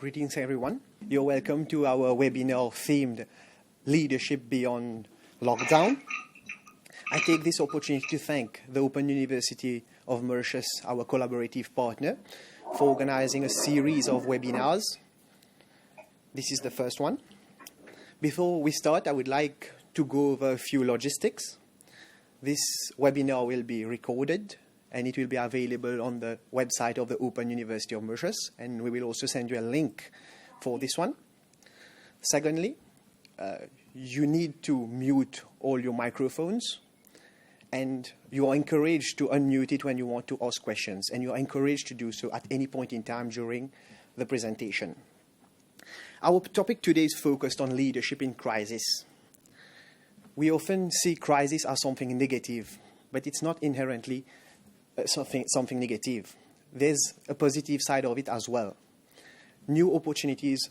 Greetings, everyone. You're welcome to our webinar themed Leadership Beyond Lockdown. I take this opportunity to thank the Open University of Mauritius, our collaborative partner, for organizing a series of webinars. This is the first one. Before we start, I would like to go over a few logistics. This webinar will be recorded and it will be available on the website of the Open University of Mauritius, and we will also send you a link for this one. Secondly, you need to mute all your microphones, and you are encouraged to unmute it when you want to ask questions, and you are encouraged to do so at any point in time during the presentation. Our topic today is focused on leadership in crisis. We often see crisis as something negative, but it's not inherently something negative. There's a positive side of it as well. New opportunities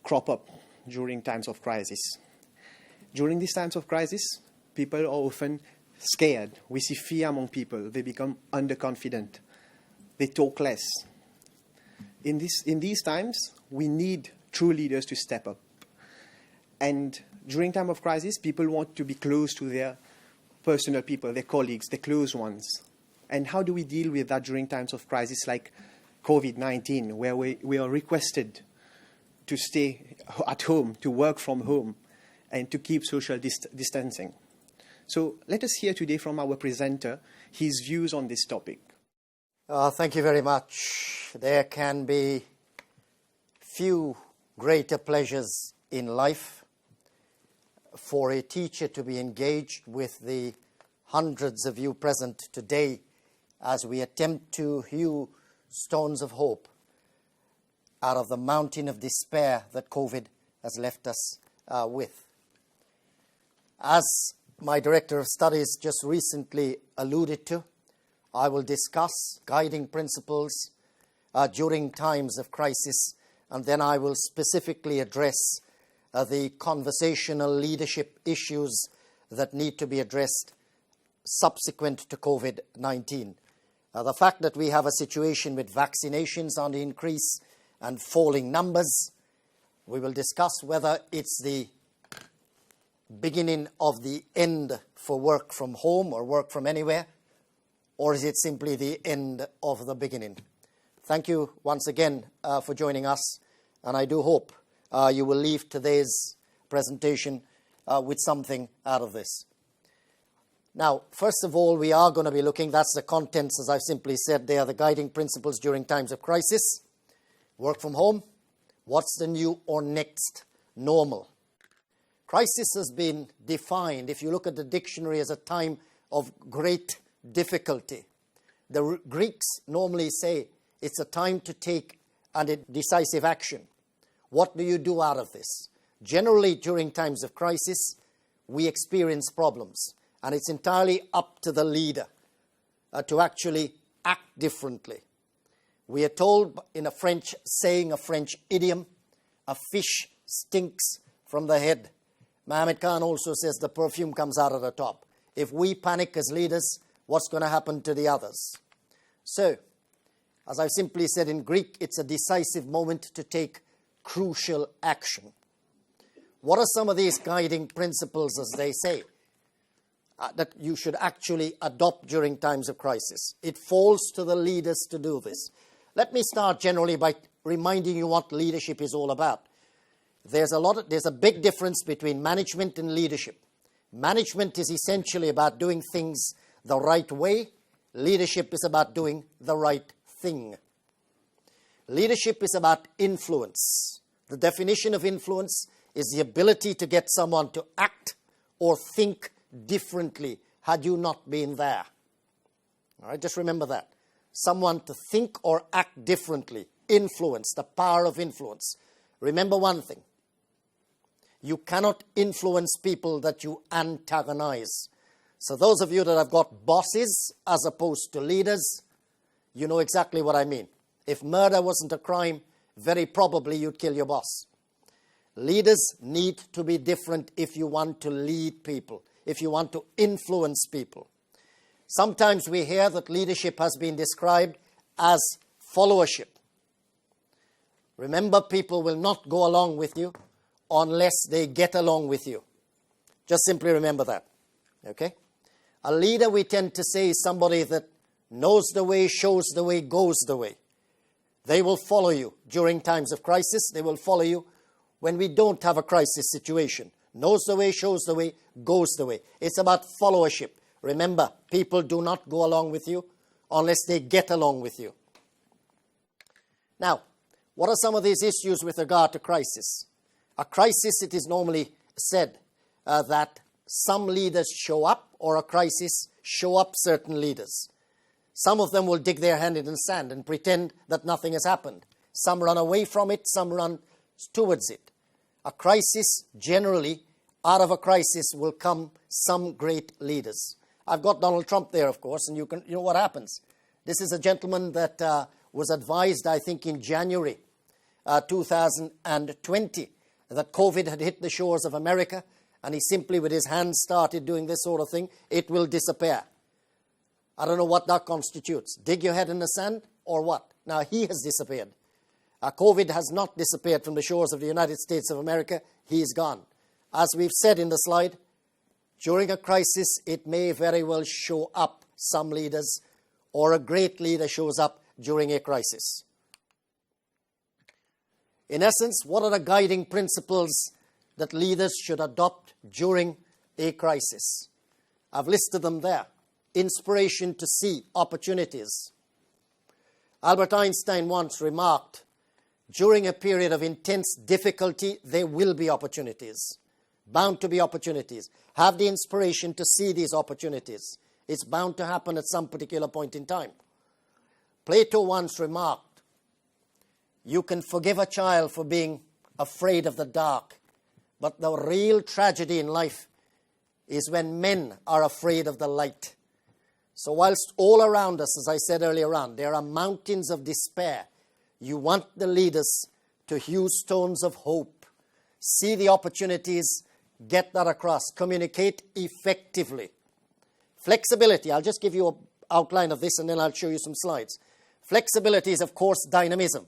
crop up during times of crisis. During these times of crisis, people are often scared. We see fear among people. They become underconfident. They talk less. In these times, we need true leaders to step up. And during time of crisis, people want to be close to their personal people, their colleagues, their close ones. And how do we deal with that during times of crisis like COVID-19, where we are requested to stay at home, to work from home, and to keep social distancing? So let us hear today from our presenter his views on this topic. Thank you very much. There can be few greater pleasures in life for a teacher to be engaged with the hundreds of you present today as we attempt to hew stones of hope out of the mountain of despair that COVID has left us with. As my Director of Studies just recently alluded to, I will discuss guiding principles during times of crisis, and then I will specifically address the conversational leadership issues that need to be addressed subsequent to COVID-19. The fact that we have a situation with vaccinations on the increase and falling numbers, we will discuss whether it's the beginning of the end for work from home or work from anywhere, or is it simply the end of the beginning? Thank you once again for joining us, and I do hope you will leave today's presentation with something out of this. Now, first of all, we are going to be looking, that's the contents, as I've simply said, they are the guiding principles during times of crisis. Work from home, what's the new or next normal? Crisis has been defined, if you look at the dictionary, as a time of great difficulty. The Greeks normally say it's a time to take a decisive action. What do you do out of this? Generally, during times of crisis, we experience problems. And it's entirely up to the leader to actually act differently. We are told in a French saying, a French idiom, a fish stinks from the head. Mohamed also says the perfume comes out of the top. If we panic as leaders, what's going to happen to the others? So, as I've simply said in Greek, it's a decisive moment to take crucial action. What are some of these guiding principles, as they say, that you should actually adopt during times of crisis? It falls to the leaders to do this. Let me start generally by reminding you what leadership is all about. There's a big difference between management and leadership. Management is essentially about doing things the right way. Leadership is about doing the right thing. Leadership is about influence. The definition of influence is the ability to get someone to act or think differently had you not been there. All right, just remember that. Someone to think or act differently. Influence, the power of influence. Remember one thing. You cannot influence people that you antagonize. So those of you that have got bosses as opposed to leaders, you know exactly what I mean. If murder wasn't a crime, very probably you'd kill your boss. Leaders need to be different if you want to lead people, if you want to influence people. Sometimes we hear that leadership has been described as followership. Remember, people will not go along with you unless they get along with you. Just simply remember that. Okay? A leader, we tend to say, is somebody that knows the way, shows the way, goes the way. They will follow you during times of crisis. They will follow you when we don't have a crisis situation. Knows the way, shows the way, goes the way. It's about followership. Remember, people do not go along with you unless they get along with you. Now, what are some of these issues with regard to crisis? A crisis, it is normally said that some leaders show up, or a crisis show up certain leaders. Some of them will dig their hand in the sand and pretend that nothing has happened. Some run away from it, some run towards it. A crisis, generally, out of a crisis will come some great leaders. I've got Donald Trump there, of course, and you know what happens. This is a gentleman that was advised, I think, in January 2020, that COVID had hit the shores of America, and he simply, with his hands, started doing this sort of thing. It will disappear. I don't know what that constitutes. Dig your head in the sand, or what? Now, he has disappeared. COVID has not disappeared from the shores of the United States of America. He is gone. As we've said in the slide, during a crisis, it may very well show up some leaders, or a great leader shows up during a crisis. In essence, what are the guiding principles that leaders should adopt during a crisis? I've listed them there. Inspiration to see opportunities. Albert Einstein once remarked, during a period of intense difficulty, there will be opportunities. Bound to be opportunities. Have the inspiration to see these opportunities. It's bound to happen at some particular point in time. Plato once remarked, you can forgive a child for being afraid of the dark, but the real tragedy in life is when men are afraid of the light. So whilst all around us, as I said earlier on, there are mountains of despair, you want the leaders to hew stones of hope, see the opportunities, get that across, communicate effectively. Flexibility, I'll just give you an outline of this and then I'll show you some slides. Flexibility is, of course, dynamism.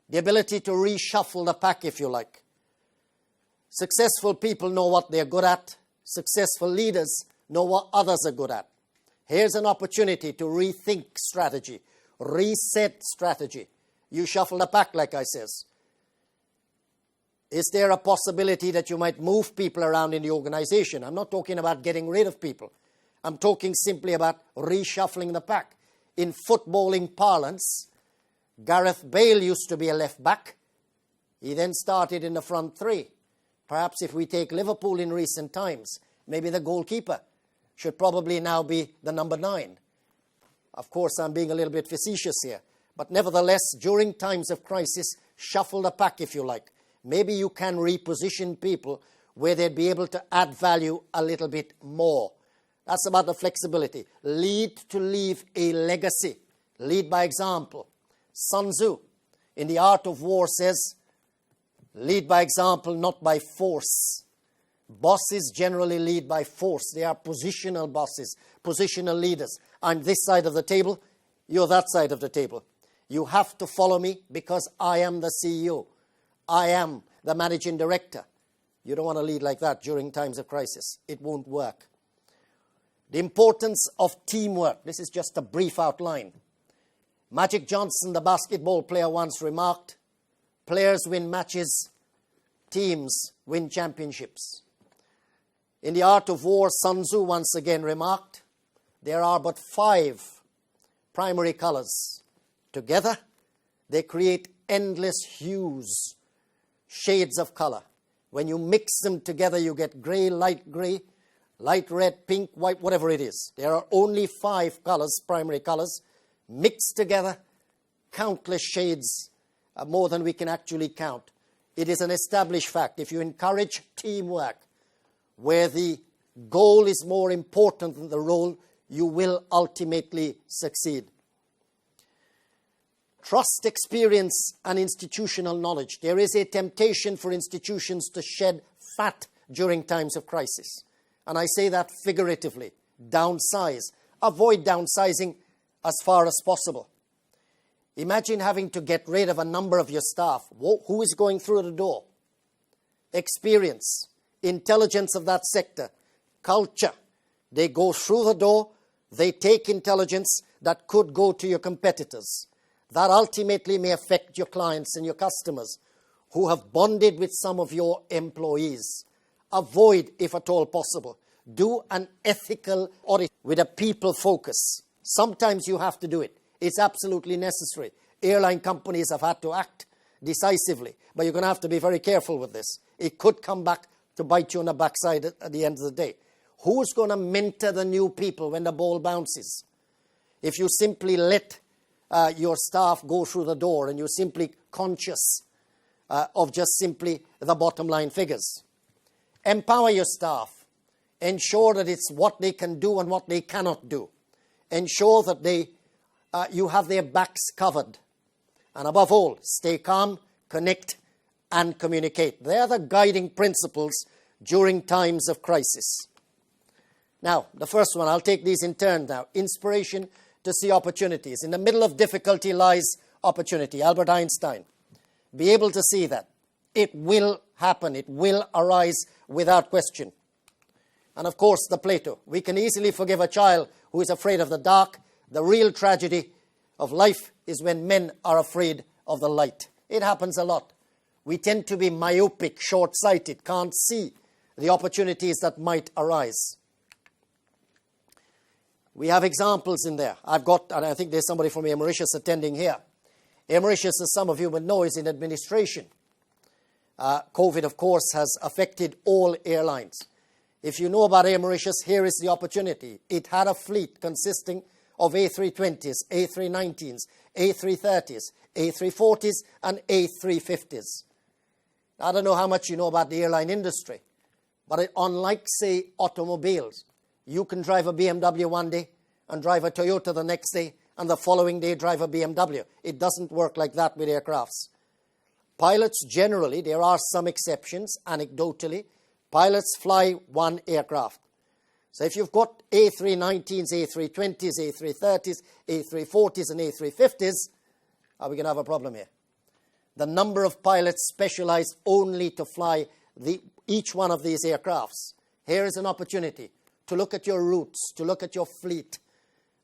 The ability to reshuffle the pack, if you like. Successful people know what they're good at. Successful leaders know what others are good at. Here's an opportunity to rethink strategy, reset strategy. You shuffle the pack, like I says. Is there a possibility that you might move people around in the organization? I'm not talking about getting rid of people. I'm talking simply about reshuffling the pack. In footballing parlance, Gareth Bale used to be a left back. He then started in the front three. Perhaps if we take Liverpool in recent times, maybe the goalkeeper should probably now be the number 9. Of course, I'm being a little bit facetious here. But nevertheless, during times of crisis, shuffle the pack, if you like. Maybe you can reposition people where they'd be able to add value a little bit more. That's about the flexibility. Lead to leave a legacy. Lead by example. Sun Tzu, in The Art of War, says, lead by example, not by force. Bosses generally lead by force. They are positional bosses, positional leaders. I'm this side of the table, you're that side of the table. You have to follow me because I am the CEO. I am the managing director. You don't want to lead like that during times of crisis. It won't work. The importance of teamwork. This is just a brief outline. Magic Johnson, the basketball player, once remarked, players win matches, teams win championships. In The Art of War, Sun Tzu once again remarked, there are but 5 primary colors. Together, they create endless hues, shades of color. When you mix them together, you get gray, light red, pink, white, whatever it is. There are only 5 colors, primary colors, mixed together, countless shades, more than we can actually count. It is an established fact. If you encourage teamwork, where the goal is more important than the role, you will ultimately succeed. Trust, experience, and institutional knowledge. There is a temptation for institutions to shed fat during times of crisis. And I say that figuratively. Downsize. Avoid downsizing as far as possible. Imagine having to get rid of a number of your staff. Who is going through the door? Experience, intelligence of that sector, culture. They go through the door, they take intelligence that could go to your competitors. That ultimately may affect your clients and your customers who have bonded with some of your employees. Avoid, if at all possible. Do an ethical audit with a people focus. Sometimes you have to do it. It's absolutely necessary. Airline companies have had to act decisively, but you're going to have to be very careful with this. It could come back to bite you on the backside at the end of the day. Who's going to mentor the new people when the ball bounces? If you simply let your staff go through the door and you're simply conscious of just simply the bottom line figures. Empower your staff. Ensure that it's what they can do and what they cannot do. Ensure that you have their backs covered. And above all, stay calm, connect, and communicate. They are the guiding principles during times of crisis. Now, the first one, I'll take these in turn now. Inspiration to see opportunities. In the middle of difficulty lies opportunity. Albert Einstein. Be able to see that. It will happen. It will arise without question. And of course, the Plato. We can easily forgive a child who is afraid of the dark. The real tragedy of life is when men are afraid of the light. It happens a lot. We tend to be myopic, short-sighted, can't see the opportunities that might arise. We have examples in there. And I think there's somebody from Mauritius attending here. Mauritius, as some of you would know, is in administration. COVID, of course, has affected all airlines. If you know about Mauritius, here is the opportunity. It had a fleet consisting of A320s, A319s, A330s, A340s, and A350s. I don't know how much you know about the airline industry, but unlike, say, automobiles, you can drive a BMW one day and drive a Toyota the next day, and the following day drive a BMW. It doesn't work like that with aircrafts. Pilots generally, there are some exceptions, anecdotally, pilots fly one aircraft. So if you've got A319s, A320s, A330s, A340s, and A350s, are we going to have a problem here? The number of pilots specialized only to fly each one of these aircrafts. Here is an opportunity to look at your routes, to look at your fleet.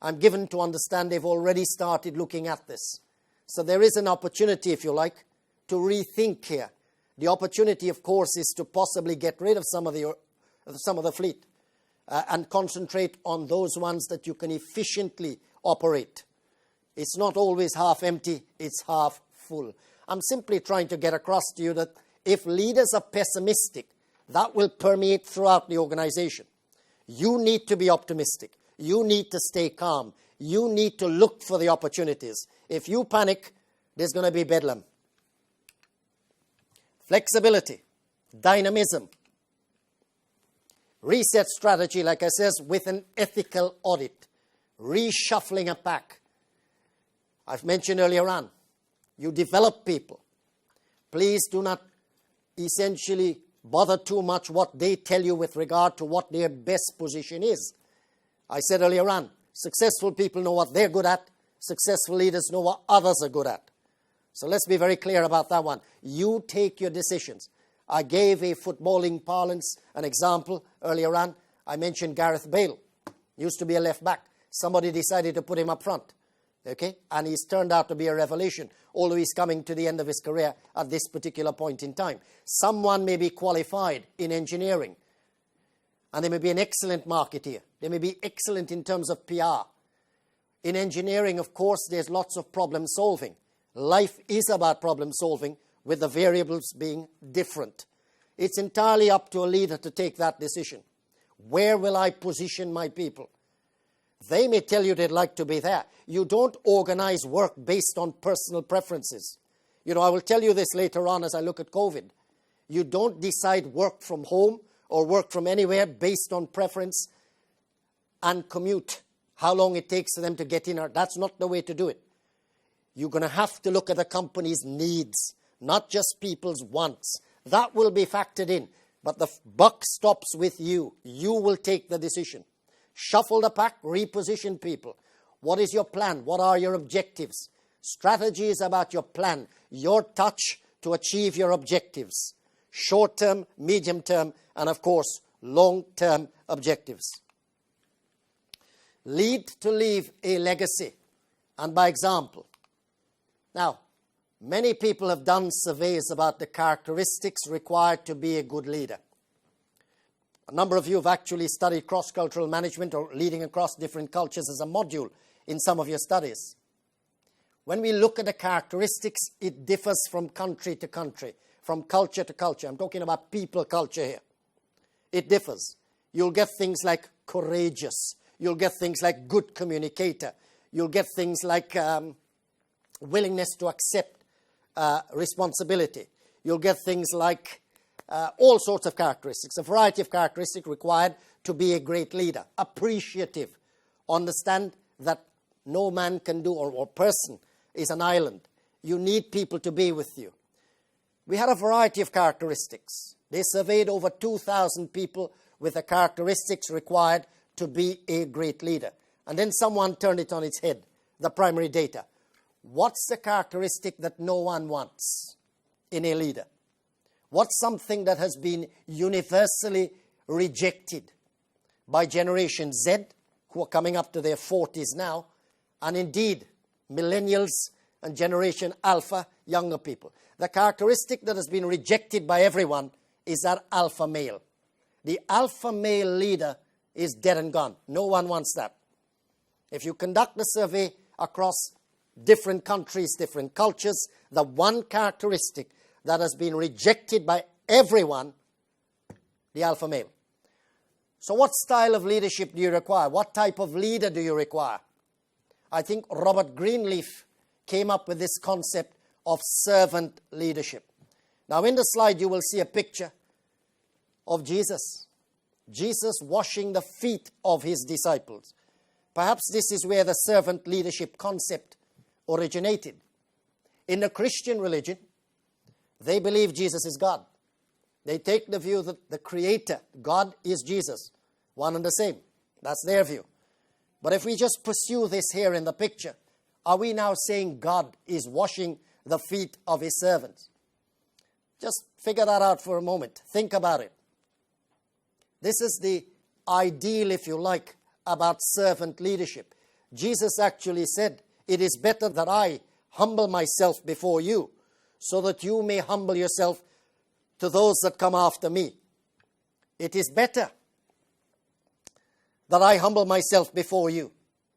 I'm given to understand they've already started looking at this. So there is an opportunity, if you like, to rethink here. The opportunity, of course, is to possibly get rid of some of the fleet and concentrate on those ones that you can efficiently operate. It's not always half empty, it's half full. I'm simply trying to get across to you that if leaders are pessimistic, that will permeate throughout the organization. You need to be optimistic. You need to stay calm. You need to look for the opportunities. If you panic, there's going to be bedlam. Flexibility, dynamism, reset strategy, like I said, with an ethical audit, reshuffling a pack. I've mentioned earlier on, you develop people. Please do not essentially bother too much what they tell you with regard to what their best position is. I said earlier on, successful people know what they're good at. Successful leaders know what others are good at. So let's be very clear about that one. You take your decisions. I gave a footballing parlance an example earlier on. I mentioned Gareth Bale. Used to be a left back. Somebody decided to put him up front. Okay? And he's turned out to be a revelation, although he's coming to the end of his career at this particular point in time. Someone may be qualified in engineering, and they may be an excellent marketeer. They may be excellent in terms of PR. In engineering, of course, there's lots of problem solving. Life is about problem solving, with the variables being different. It's entirely up to a leader to take that decision. Where will I position my people? They may tell you they'd like to be there. You don't organize work based on personal preferences. You know, I will tell you this later on as I look at COVID. You don't decide work from home or work from anywhere based on preference and commute, how long it takes for them to get in. That's not the way to do it. You're going to have to look at the company's needs, not just people's wants. That will be factored in, but the buck stops with you. You will take the decision. Shuffle the pack, reposition people. What is your plan? What are your objectives? Strategy is about your plan, your touch to achieve your objectives. Short-term, medium-term, and of course, long-term objectives. Lead to leave a legacy, and by example. Now, many people have done surveys about the characteristics required to be a good leader. A number of you have actually studied cross-cultural management or leading across different cultures as a module in some of your studies. When we look at the characteristics, it differs from country to country, from culture to culture. I'm talking about people culture here. It differs. You'll get things like courageous. You'll get things like good communicator. You'll get things like willingness to accept responsibility. You'll get things like all sorts of characteristics, a variety of characteristics required to be a great leader. Appreciative. Understand that no man can do, or person is an island. You need people to be with you. We had a variety of characteristics. They surveyed over 2,000 people with the characteristics required to be a great leader. And then someone turned it on its head, the primary data. What's the characteristic that no one wants in a leader? What's something that has been universally rejected by Generation Z, who are coming up to their 40s now, and indeed millennials and Generation Alpha, younger people? The characteristic that has been rejected by everyone is that alpha male. The alpha male leader is dead and gone. No one wants that. If you conduct a survey across different countries, different cultures, the one characteristic that has been rejected by everyone, the alpha male. So what style of leadership do you require? What type of leader do you require? I think Robert Greenleaf came up with this concept of servant leadership. Now in the slide you will see a picture of Jesus. Jesus washing the feet of his disciples. Perhaps this is where the servant leadership concept originated. In the Christian religion, they believe Jesus is God. They take the view that the Creator, God, is Jesus. One and the same. That's their view. But if we just pursue this here in the picture, are we now saying God is washing the feet of his servants? Just figure that out for a moment. Think about it. This is the ideal, if you like, about servant leadership. Jesus actually said, "It is better that I humble myself before you, so that you may humble yourself to those that come after me." It is better that I humble myself before you.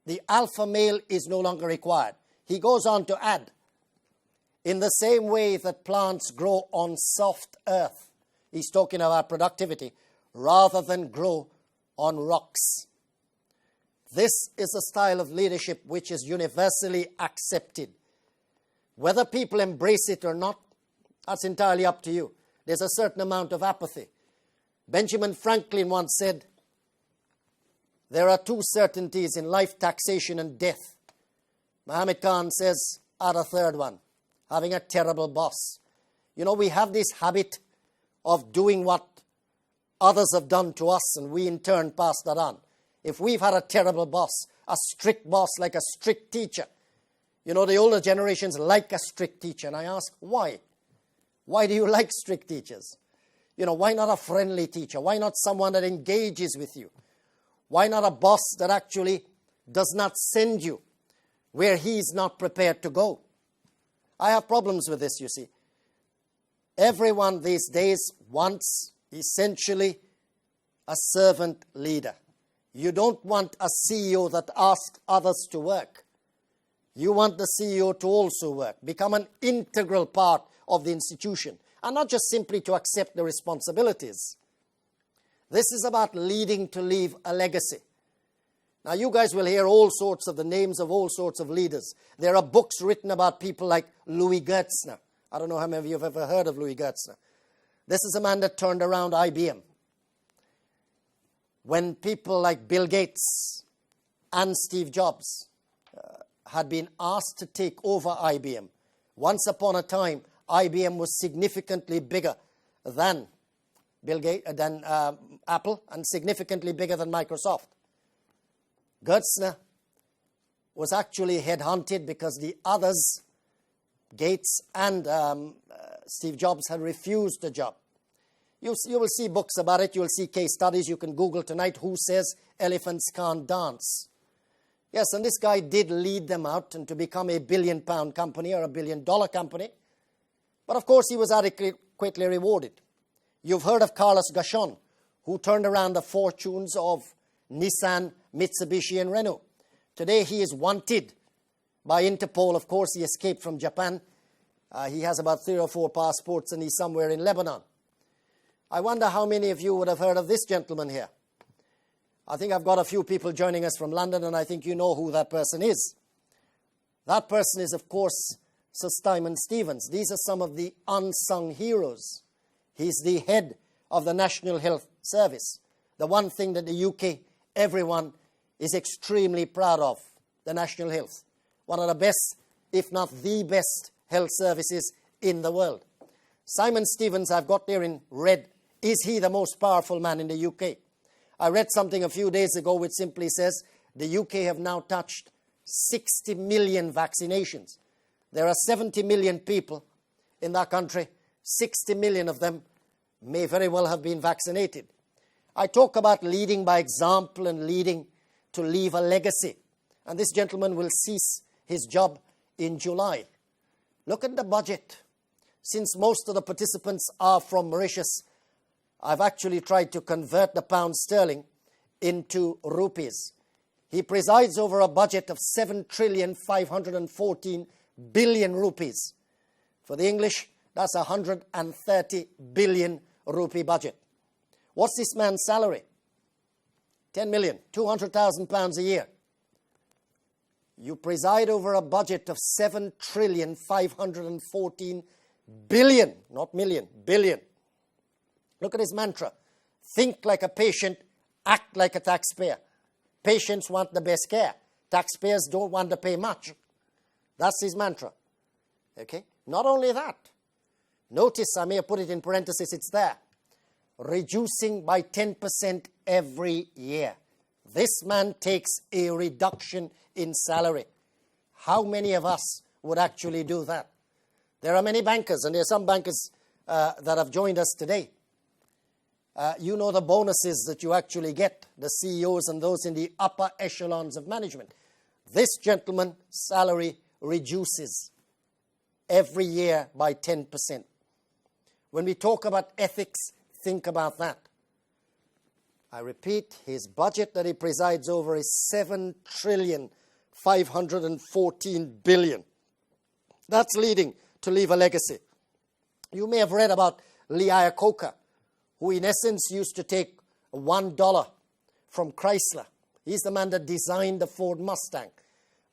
The alpha male is no longer required. He goes on to add, in the same way that plants grow on soft earth, he's talking about productivity, rather than grow on rocks. This is a style of leadership which is universally accepted. Whether people embrace it or not, that's entirely up to you. There's a certain amount of apathy. Benjamin Franklin once said, "There are two certainties in life, taxation and death." Mohamed says, add a third one, having a terrible boss. You know, we have this habit of doing what others have done to us, and we in turn pass that on. If we've had a terrible boss, a strict boss like a strict teacher, you know, the older generations like a strict teacher. And I ask, why? Why do you like strict teachers? You know, why not a friendly teacher? Why not someone that engages with you? Why not a boss that actually does not send you where he's not prepared to go? I have problems with this, you see. Everyone these days wants essentially a servant leader. You don't want a CEO that asks others to work. You want the CEO to also work, become an integral part of the institution, and not just simply to accept the responsibilities. This is about leading to leave a legacy. Now you guys will hear all sorts of the names of all sorts of leaders. There are books written about people like Louis Gertzner. I don't know how many of you have ever heard of Louis Gertzner. This is a man that turned around IBM. When people like Bill Gates and Steve Jobs had been asked to take over IBM, once upon a time, IBM was significantly bigger than Apple and significantly bigger than Microsoft. Gertzner was actually headhunted because the others, Gates and Steve Jobs, had refused the job. You will see books about it. You will see case studies. You can Google tonight, who says elephants can't dance. Yes, and this guy did lead them out and to become a billion-pound company or a billion-dollar company. But of course, he was adequately rewarded. You've heard of Carlos Ghosn, who turned around the fortunes of Nissan, Mitsubishi, and Renault. Today, he is wanted by Interpol. Of course, he escaped from Japan. He has about 3 or 4 passports, and he's somewhere in Lebanon. I wonder how many of you would have heard of this gentleman here. I think I've got a few people joining us from London, and I think you know who that person is. That person is, of course, Sir Simon Stevens. These are some of the unsung heroes. He's the head of the National Health Service. The one thing that the UK, everyone is extremely proud of, the National Health. One of the best, if not the best, health services in the world. Simon Stevens, I've got there in red. Is he the most powerful man in the UK? I read something a few days ago which simply says the UK have now touched 60 million vaccinations. There are 70 million people in that country. 60 million of them may very well have been vaccinated. I talk about leading by example and leading to leave a legacy. And this gentleman will cease his job in July. Look at the budget. Since most of the participants are from Mauritius, I've actually tried to convert the pound sterling into rupees. He presides over a budget of 7,514 billion rupees. For the English, that's 130 billion rupee budget. What's this man's salary? 10 million, 200,000 pounds a year. You preside over a budget of 7,514 billion, not million, billion. Look at his mantra. Think like a patient, act like a taxpayer. Patients want the best care. Taxpayers don't want to pay much. That's his mantra. Okay? Not only that. Notice, I may have put it in parentheses, it's there. Reducing by 10% every year. This man takes a reduction in salary. How many of us would actually do that? There are many bankers, and there are some bankers that have joined us today. You know the bonuses that you actually get, the CEOs and those in the upper echelons of management. This gentleman's salary reduces every year by 10%. When we talk about ethics, think about that. I repeat, his budget that he presides over is 7,514 billion. That's leading to leave a legacy. You may have read about Lee Iacocca, who in essence used to take $1 from Chrysler. He's the man that designed the Ford Mustang.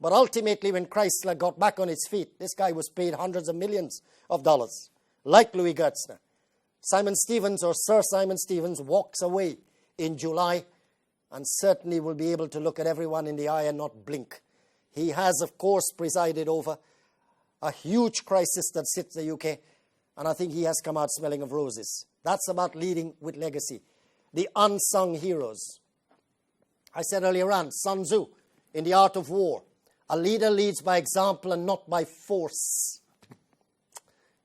But ultimately, when Chrysler got back on its feet, this guy was paid hundreds of millions of dollars, like Louis Gertzner. Simon Stevens, or Sir Simon Stevens, walks away in July and certainly will be able to look at everyone in the eye and not blink. He has, of course, presided over a huge crisis that hits the UK, and I think he has come out smelling of roses. That's about leading with legacy. The unsung heroes. I said earlier on, Sun Tzu, in The Art of War, a leader leads by example and not by force.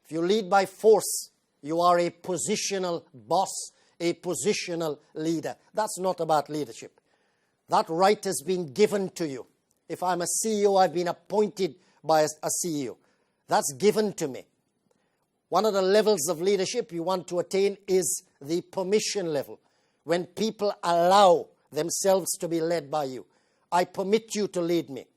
If you lead by force, you are a positional boss, a positional leader. That's not about leadership. That right has been given to you. If I'm a CEO, I've been appointed by a CEO. That's given to me. One of the levels of leadership you want to attain is the permission level, when people allow themselves to be led by you. I permit you to lead me.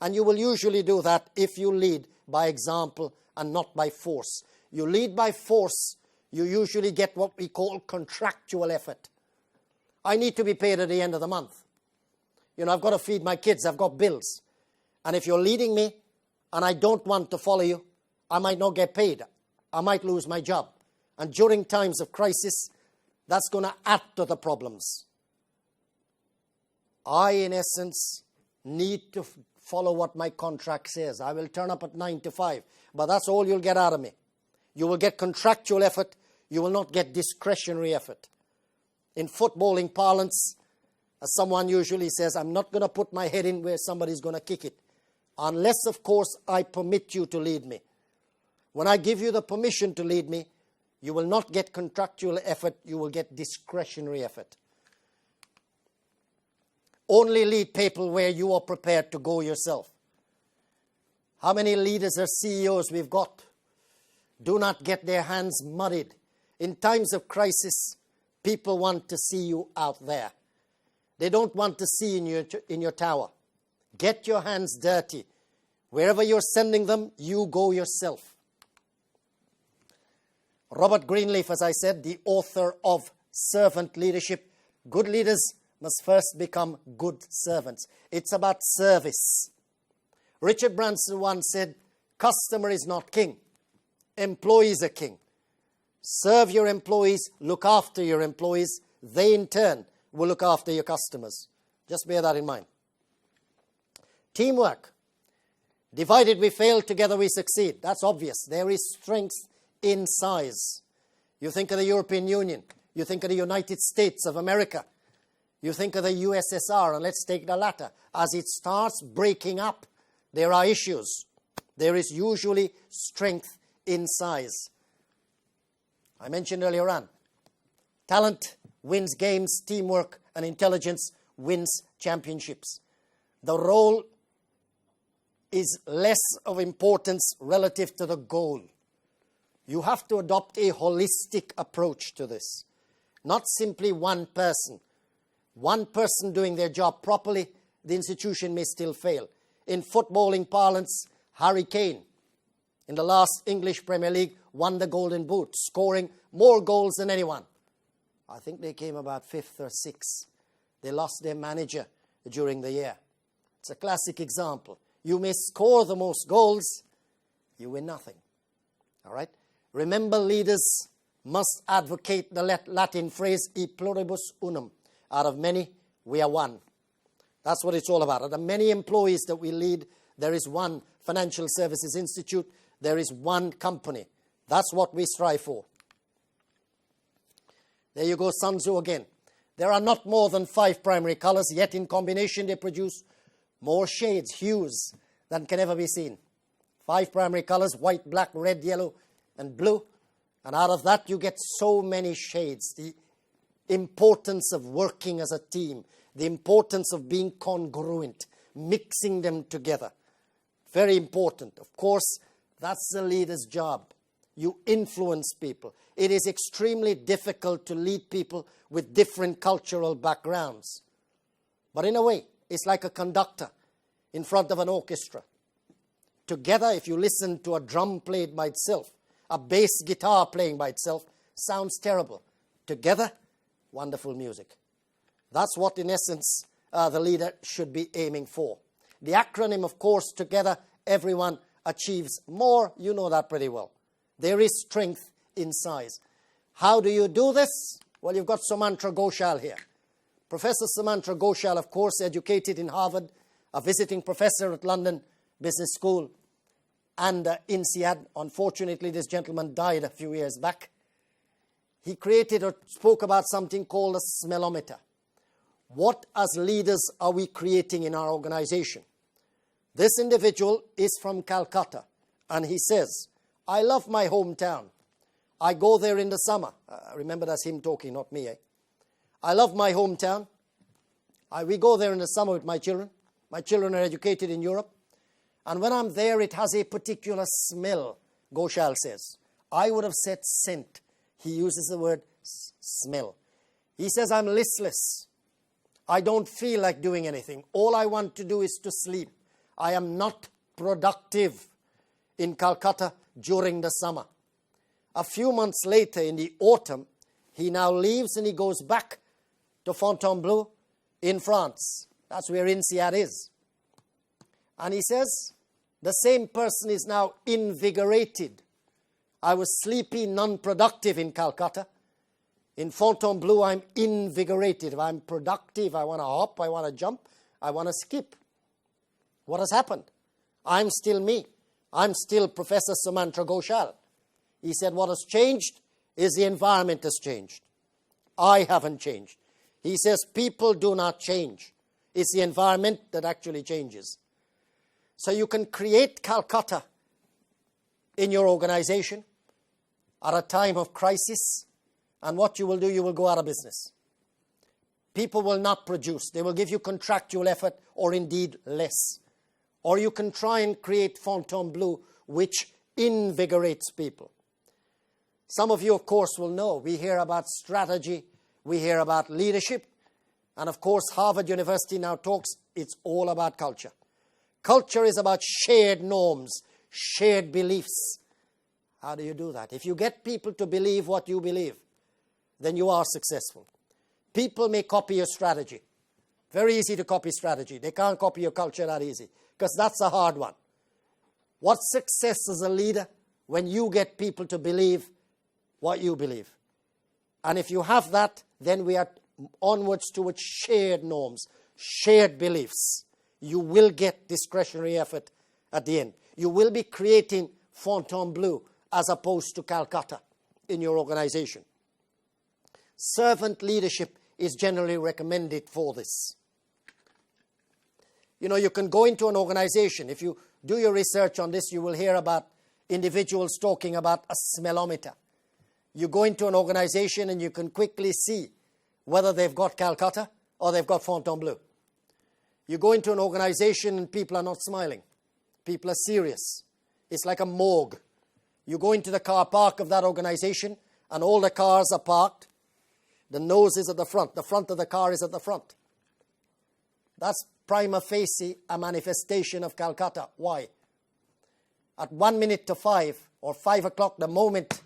And you will usually do that if you lead by example and not by force. You lead by force, you usually get what we call contractual effort. I need to be paid at the end of the month. You know, I've got to feed my kids, I've got bills. And if you're leading me and I don't want to follow you, I might not get paid. I might lose my job. And during times of crisis, that's going to add to the problems. I, in essence, need to follow what my contract says. I will turn up at 9 to 5, but that's all you'll get out of me. You will get contractual effort. You will not get discretionary effort. In footballing parlance, As someone usually says, I'm not going to put my head in where somebody's going to kick it. Unless, of course, I permit you to lead me. When I give you the permission to lead me, you will not get contractual effort, you will get discretionary effort. Only lead people where you are prepared to go yourself. How many leaders or CEOs we've got do not get their hands muddied? In times of crisis, people want to see you out there. They don't want to see in your tower. Get your hands dirty. Wherever you're sending them, you go yourself. Robert Greenleaf, as I said, the author of Servant Leadership. Good leaders must first become good servants. It's about service. Richard Branson once said, customer is not king. Employees are king. Serve your employees, look after your employees. They in turn will look after your customers. Just bear that in mind. Teamwork. Divided we fail, together we succeed. That's obvious. There is strength in size. You think of the European Union. You think of the United States of America. You think of the USSR, and let's take the latter. As it starts breaking up, there are issues. There is usually strength in size. I mentioned earlier on, talent wins games, teamwork and intelligence wins championships. The role is less of importance relative to the goal. You have to adopt a holistic approach to this. Not simply one person. One person doing their job properly, the institution may still fail. In footballing parlance, Harry Kane, in the last English Premier League, won the Golden Boot, scoring more goals than anyone. I think they came about 5th or 6th. They lost their manager during the year. It's a classic example. You may score the most goals, you win nothing. All right? Remember, leaders must advocate the Latin phrase, e pluribus unum. Out of many, we are one. That's what it's all about. Out of the many employees that we lead, there is one financial services institute. There is one company. That's what we strive for. There you go, Sun Tzu again. There are not more than 5 primary colors, yet in combination they produce more shades, hues, than can ever be seen. 5 primary colors, white, black, red, yellow, and blue. And out of that you get so many shades. The importance of working as a team, the importance of being congruent, mixing them together. Very important. Of course, that's the leader's job. You influence people. It is extremely difficult to lead people with different cultural backgrounds. But in a way, it's like a conductor in front of an orchestra. Together, if you listen to a drum played by itself, a bass guitar playing by itself, sounds terrible. Together, wonderful music. That's what, in essence, the leader should be aiming for. The acronym, of course, together, everyone achieves more. You know that pretty well. There is strength in size. How do you do this? Well, you've got Sumantra Ghoshal here. Professor Sumantra Ghoshal, of course, educated in Harvard, a visiting professor at London Business School, and INSEAD. Unfortunately, this gentleman died a few years back. He created or spoke about something called a smellometer. What, as leaders, are we creating in our organization? This individual is from Calcutta, and he says, I love my hometown. I go there in the summer. Remember, that's him talking, not me. I love my hometown. We go there in the summer with my children. My children are educated in Europe. And when I'm there, it has a particular smell, Ghoshal says. I would have said scent. He uses the word smell. He says, I'm listless. I don't feel like doing anything. All I want to do is to sleep. I am not productive in Calcutta during the summer. A few months later, in the autumn, he now leaves and he goes back to Fontainebleau in France. That's where INSEAD is. And he says, the same person is now invigorated. I was sleepy, non-productive in Calcutta. In Fontainebleau, I'm invigorated. If I'm productive, I want to hop, I want to jump, I want to skip. What has happened? I'm still me. I'm still Professor Sumantra Ghoshal. He said what has changed is the environment has changed. I haven't changed. He says people do not change. It's the environment that actually changes. So you can create Calcutta in your organization at a time of crisis, and what you will do, you will go out of business. People will not produce. They will give you contractual effort or indeed less. Or you can try and create Fontainebleau, which invigorates people. Some of you, of course, will know. We hear about strategy. We hear about leadership. And, of course, Harvard University now talks, it's all about culture. Culture is about shared norms, shared beliefs. How do you do that? If you get people to believe what you believe, then you are successful. People may copy your strategy. Very easy to copy strategy. They can't copy your culture that easy, because that's a hard one. What success as a leader? When you get people to believe what you believe. And if you have that, then we are onwards towards shared norms, shared beliefs. You will get discretionary effort at the end. You will be creating Fontainebleau as opposed to Calcutta in your organization. Servant leadership is generally recommended for this. You know, you can go into an organization. If you do your research on this, you will hear about individuals talking about a smellometer. You go into an organization and you can quickly see whether they've got Calcutta or they've got Fontainebleau. You go into an organization and people are not smiling. People are serious. It's like a morgue. You go into the car park of that organization and all the cars are parked. The nose is at the front. The front of the car is at the front. That's prima facie a manifestation of Calcutta. Why? At 1 minute to 5 or 5 o'clock, the moment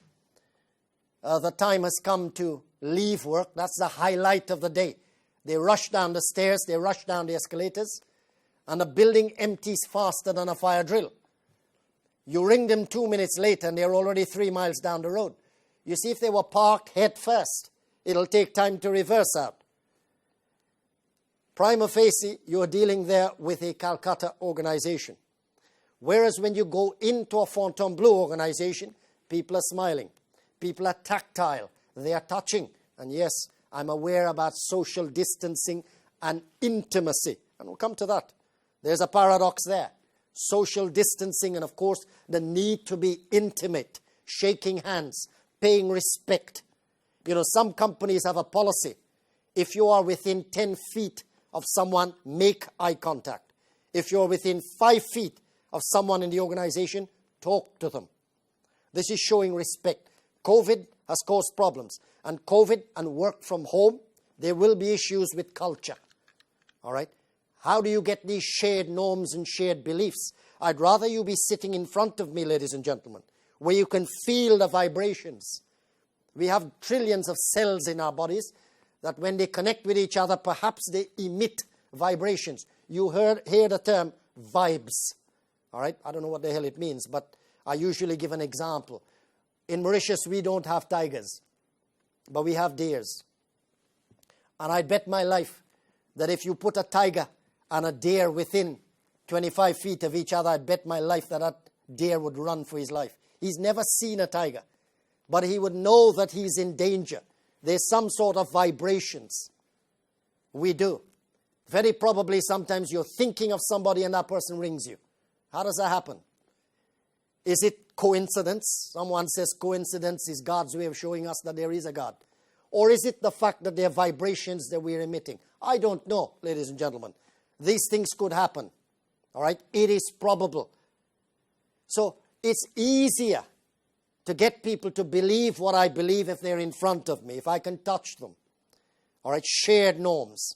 the time has come to leave work, that's the highlight of the day. They rush down the stairs, they rush down the escalators, and the building empties faster than a fire drill. You ring them 2 minutes later and they're already 3 miles down the road. You see, if they were parked head first, it'll take time to reverse out. Prima facie, you're dealing there with a Calcutta organization. Whereas when you go into a Fontainebleau organization, people are smiling. People are tactile. They are touching. And yes, I'm aware about social distancing and intimacy. And we'll come to that. There's a paradox there. Social distancing and, of course, the need to be intimate, shaking hands, paying respect. You know, some companies have a policy. If you are within 10 feet of someone, make eye contact. If you're within 5 feet of someone in the organization, talk to them. This is showing respect. COVID has caused problems. And COVID and work from home, there will be issues with culture. All right? How do you get these shared norms and shared beliefs? I'd rather you be sitting in front of me, ladies and gentlemen, where you can feel the vibrations. We have trillions of cells in our bodies that when they connect with each other, perhaps they emit vibrations. You hear the term vibes. All right? I don't know what the hell it means, but I usually give an example. In Mauritius, we don't have tigers, but we have deers. And I bet my life that if you put a tiger and a deer within 25 feet of each other, I'd bet my life that that deer would run for his life. He's never seen a tiger, but he would know that he's in danger. There's some sort of vibrations. We do. Very probably sometimes you're thinking of somebody and that person rings you. How does that happen? Is it coincidence? Someone says coincidence is God's way of showing us that there is a God. Or is it the fact that there are vibrations that we're emitting? I don't know, ladies and gentlemen. These things could happen. All right? It is probable. So it's easier to get people to believe what I believe if they're in front of me, if I can touch them. All right? Shared norms.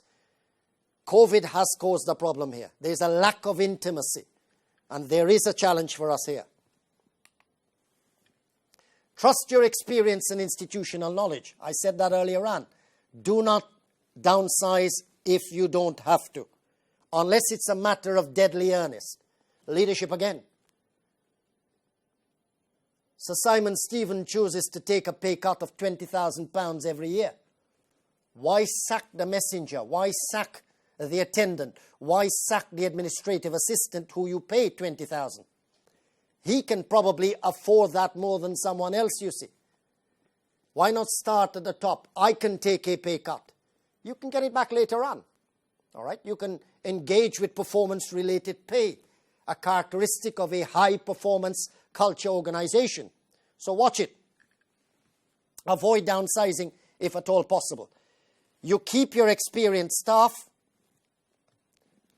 COVID has caused a problem here. There's a lack of intimacy. And there is a challenge for us here. Trust your experience and institutional knowledge. I said that earlier on. Do not downsize if you don't have to, unless it's a matter of deadly earnest. Leadership again. Sir Simon Stevens chooses to take a pay cut of £20,000 every year. Why sack the messenger? Why sack the attendant? Why sack the administrative assistant who you pay $20,000? He can probably afford that more than someone else, you see. Why not start at the top? I can take a pay cut. you can get it back later on. All right? You can engage with performance-related pay, a characteristic of a high-performance culture organization. So watch it. Avoid downsizing if at all possible. You keep your experienced staff.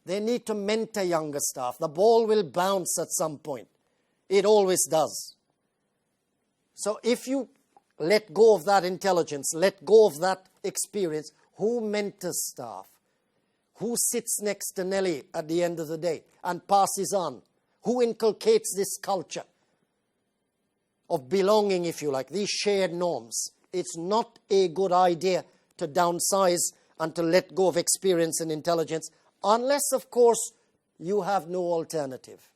They need to mentor younger staff. The ball will bounce at some point. It always does. So if you let go of that intelligence, let go of that experience, who mentors staff? Who sits next to Nelly at the end of the day and passes on? Who inculcates this culture of belonging, if you like, these shared norms? It's not a good idea to downsize and to let go of experience and intelligence, unless, of course, you have no alternative.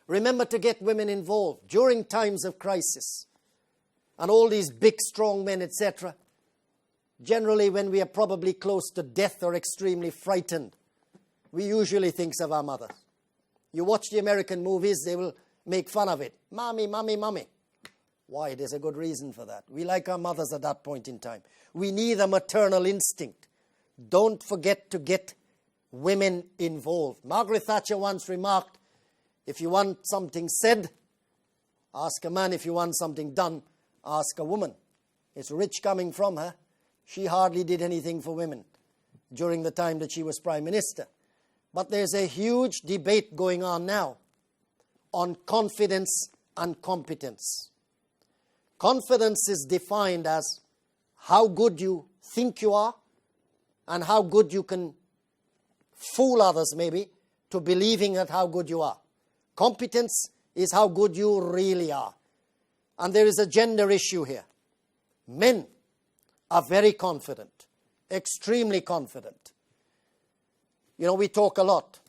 Remember to get women involved during times of crisis. And all these big, strong men, etc. Generally, when we are probably close to death or extremely frightened, we usually think of our mothers. You watch the American movies, they will make fun of it. Mommy, mommy, mommy. Why? There's a good reason for that. We like our mothers at that point in time. We need a maternal instinct. Don't forget to get women involved. Margaret Thatcher once remarked, if you want something said, ask a man. If you want something done, ask a woman. It's rich coming from her. She hardly did anything for women during the time that she was Prime Minister. But there's a huge debate going on now on confidence and competence. Confidence is defined as how good you think you are and how good you can fool others maybe to believing that how good you are. Competence is how good you really are. And there is a gender issue here. Men are very confident, extremely confident. You know, we talk a lot.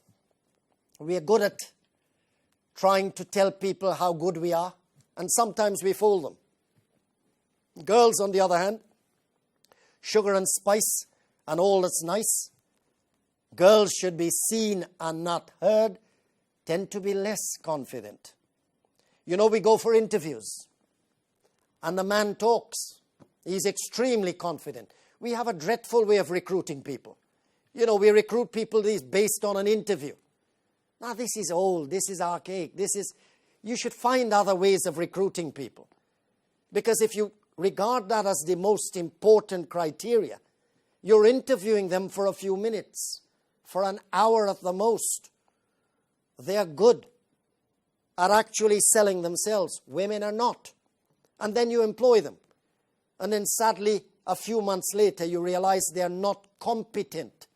We are good at trying to tell people how good we are, and sometimes we fool them. Girls, on the other hand, sugar and spice and all that's nice. Girls should be seen and not heard, tend to be less confident. You know, we go for interviews, and the man talks. He's extremely confident. We have a dreadful way of recruiting people. You know, we recruit people based on an interview. Now, this is old. This is archaic. You should find other ways of recruiting people. Because if you regard that as the most important criteria, you're interviewing them for a few minutes, for an hour at the most. They are good at actually selling themselves. Women are not. And then you employ them. And then sadly, a few months later, you realize they are not competent.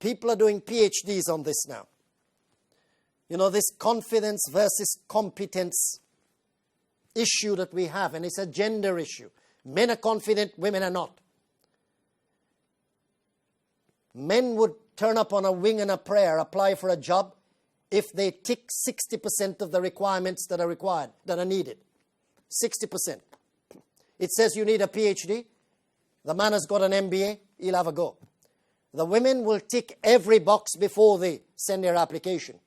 People are doing PhDs on this now. You know, this confidence versus competence issue that we have, and it's a gender issue. Men are confident, women are not. Men would turn up on a wing and a prayer, apply for a job, if they tick 60% of the requirements that are required, that are needed. 60%. It says you need a PhD. The man has got an MBA, he'll have a go. The women will tick every box before they send their application.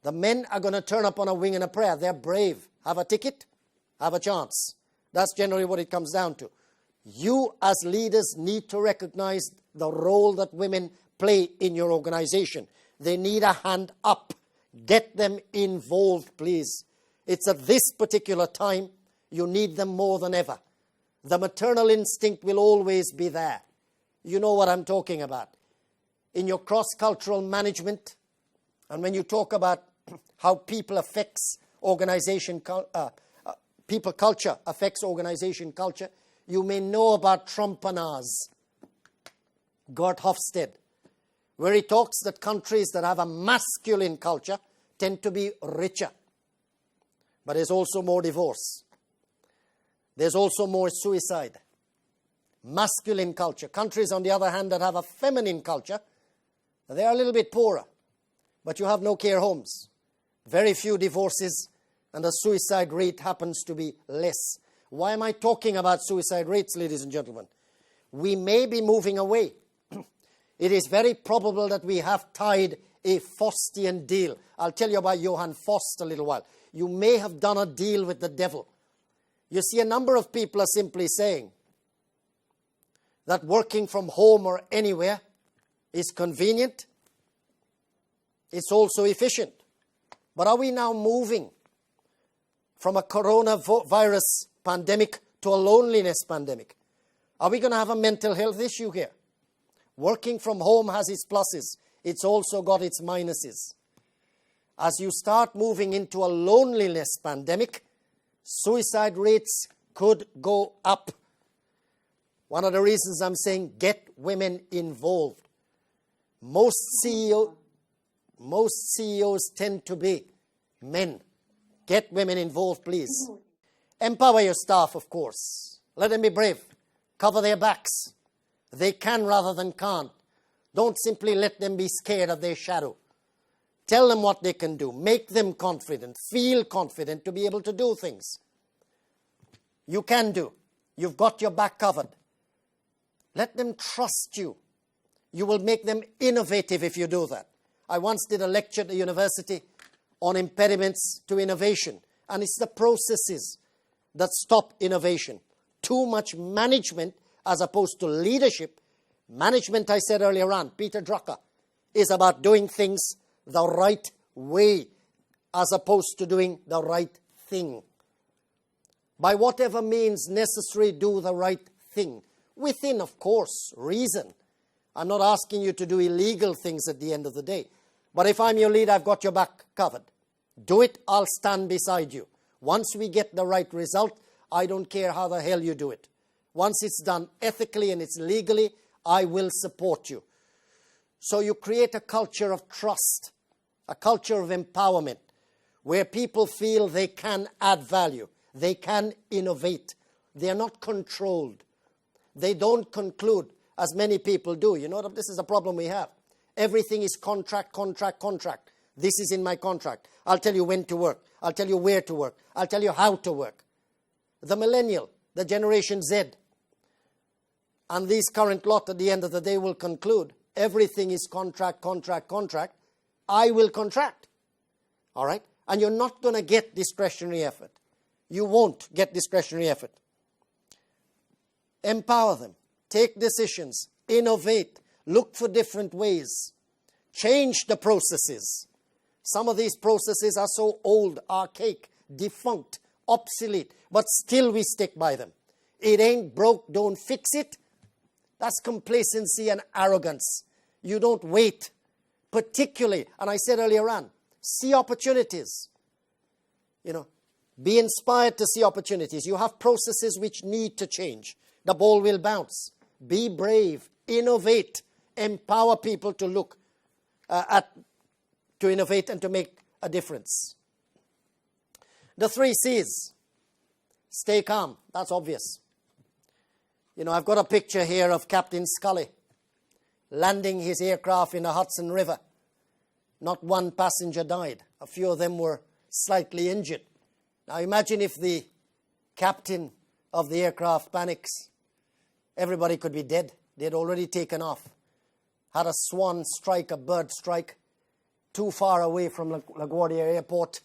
The men are going to turn up on a wing and a prayer. They're brave. Have a ticket, have a chance. That's generally what it comes down to. You as leaders need to recognize the role that women play in your organization. They need a hand up. Get them involved, please. It's at this particular time you need them more than ever. The maternal instinct will always be there. You know what I'm talking about. In your cross-cultural management, and when you talk about how people affects organization, people culture affects organization culture, you may know about Trumpanaz, Gert Hofstede, where he talks that countries that have a masculine culture tend to be richer. But there's also more divorce. There's also more suicide. Masculine culture. Countries, on the other hand, that have a feminine culture, they are a little bit poorer. But you have no care homes. Very few divorces, and the suicide rate happens to be less. Why am I talking about suicide rates, ladies and gentlemen? We may be moving away. It is very probable that we have tied a Faustian deal. I'll tell you about Johann Faust a little while. You may have done a deal with the devil. You see, a number of people are simply saying, that working from home or anywhere is convenient. It's also efficient. But are we now moving from a coronavirus pandemic to a loneliness pandemic? Are we going to have a mental health issue here? Working from home has its pluses. It's also got its minuses. As you start moving into a loneliness pandemic, suicide rates could go up. One of the reasons I'm saying get women involved. Most CEOs tend to be men. Get women involved, please. Empower your staff, of course. Let them be brave. Cover their backs. They can rather than can't. Don't simply let them be scared of their shadow. Tell them what they can do. Make them confident. Feel confident to be able to do things. You can do. You've got your back covered. Let them trust you. You will make them innovative if you do that. I once did a lecture at the university on impediments to innovation. And it's the processes that stop innovation. Too much management as opposed to leadership. Management, I said earlier on, Peter Drucker, is about doing things the right way as opposed to doing the right thing. By whatever means necessary, do the right thing. Within, of course, reason. I'm not asking you to do illegal things at the end of the day. But if I'm your leader, I've got your back covered. Do it, I'll stand beside you. Once we get the right result, I don't care how the hell you do it. Once it's done ethically and it's legally, I will support you. So you create a culture of trust, a culture of empowerment, where people feel they can add value, they can innovate. They are not controlled. They don't conclude, as many people do. You know, this is a problem we have. Everything is contract, contract, contract. This is in my contract. I'll tell you when to work. I'll tell you where to work. I'll tell you how to work. The millennial, the Generation Z, and these current lot at the end of the day will conclude, everything is contract, contract, contract. I will contract. All right? And you're not going to get discretionary effort. You won't get discretionary effort. Empower them. Take decisions. Innovate. Look for different ways. Change the processes. Some of these processes are so old, archaic, defunct, obsolete, but still we stick by them. It ain't broke, don't fix it. That's complacency and arrogance. You don't wait. Particularly, and I said earlier on, see opportunities. You know, be inspired to see opportunities. You have processes which need to change. The ball will bounce. Be brave. Innovate. Empower people to look to innovate and to make a difference. The 3 C's. Stay calm. That's obvious. You know, I've got a picture here of Captain Scully landing his aircraft in the Hudson River. Not one passenger died. A few of them were slightly injured. Now imagine if the captain of the aircraft panics. Everybody could be dead. They'd already taken off. Had a swan strike, a bird strike, too far away from LaGuardia Airport.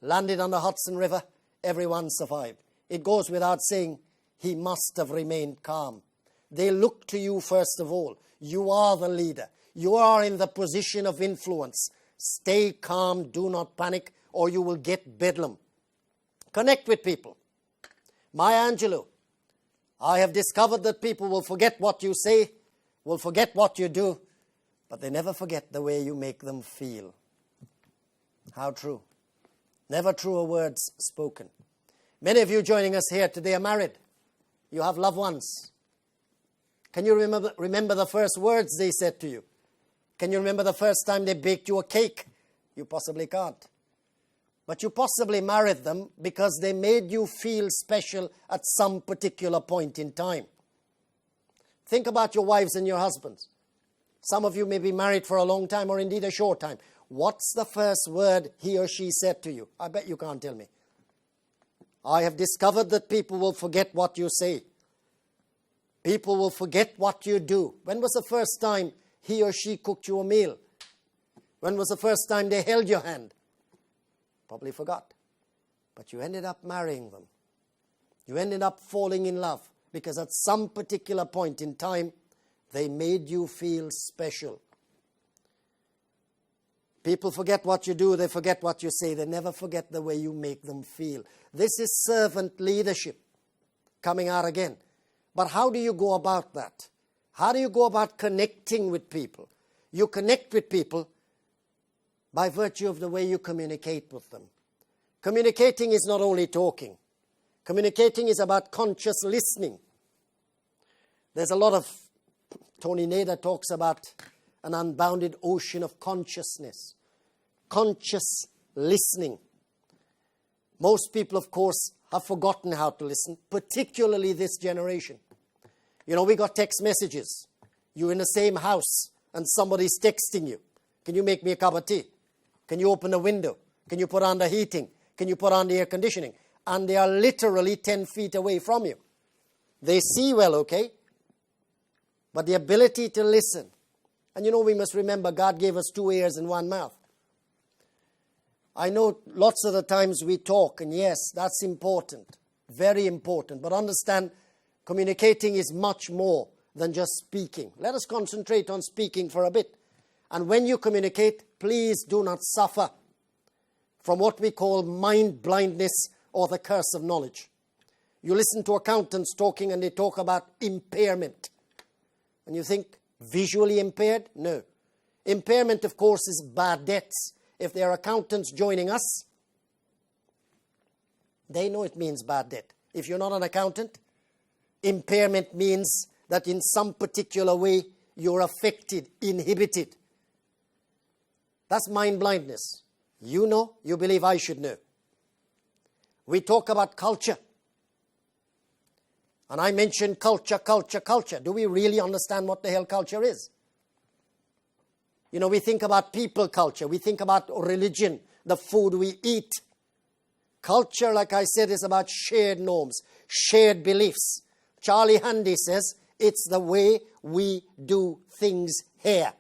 Landed on the Hudson River. Everyone survived. It goes without saying, he must have remained calm. They look to you first of all. You are the leader. You are in the position of influence. Stay calm, do not panic, or you will get bedlam. Connect with people. Maya Angelou, I have discovered that people will forget what you say, will forget what you do, but they never forget the way you make them feel. How true. Never truer words spoken. Many of you joining us here today are married. You have loved ones. Can you remember the first words they said to you? Can you remember the first time they baked you a cake? You possibly can't. But you possibly married them because they made you feel special at some particular point in time. Think about your wives and your husbands. Some of you may be married for a long time or indeed a short time. What's the first word he or she said to you? I bet you can't tell me. I have discovered that people will forget what you say. People will forget what you do. When was the first time he or she cooked you a meal? When was the first time they held your hand? Probably forgot. But you ended up marrying them. You ended up falling in love. because at some particular point in time, they made you feel special. People forget what you do, they forget what you say, they never forget the way you make them feel. This is servant leadership coming out again. But how do you go about that? How do you go about connecting with people? You connect with people by virtue of the way you communicate with them. Communicating is not only talking. Communicating is about conscious listening. There's a lot of, Tony Nader talks about an unbounded ocean of consciousness. Conscious listening. Most people, of course, have forgotten how to listen, particularly this generation. You know, we got text messages. You're in the same house and somebody's texting you. Can you make me a cup of tea? Can you open the window? Can you put on the heating? Can you put on the air conditioning? And they are literally 10 feet away from you. They see well, okay? But the ability to listen. And you know, we must remember God gave us 2 ears and 1 mouth. I know lots of the times we talk, and yes, that's important. Very important. But understand, communicating is much more than just speaking. Let us concentrate on speaking for a bit. And when you communicate, please do not suffer from what we call mind blindness or the curse of knowledge. You listen to accountants talking and they talk about impairment. And you think, visually impaired? No. Impairment, of course, is bad debts. If there are accountants joining us, they know it means bad debt. If you're not an accountant, impairment means that in some particular way you're affected, inhibited. That's mind blindness. You know, you believe I should know. We talk about culture. And I mentioned culture, culture, culture. Do we really understand what the hell culture is? You know, we think about people culture. We think about religion, the food we eat. Culture, like I said, is about shared norms, shared beliefs. Charlie Handy says, it's the way we do things here.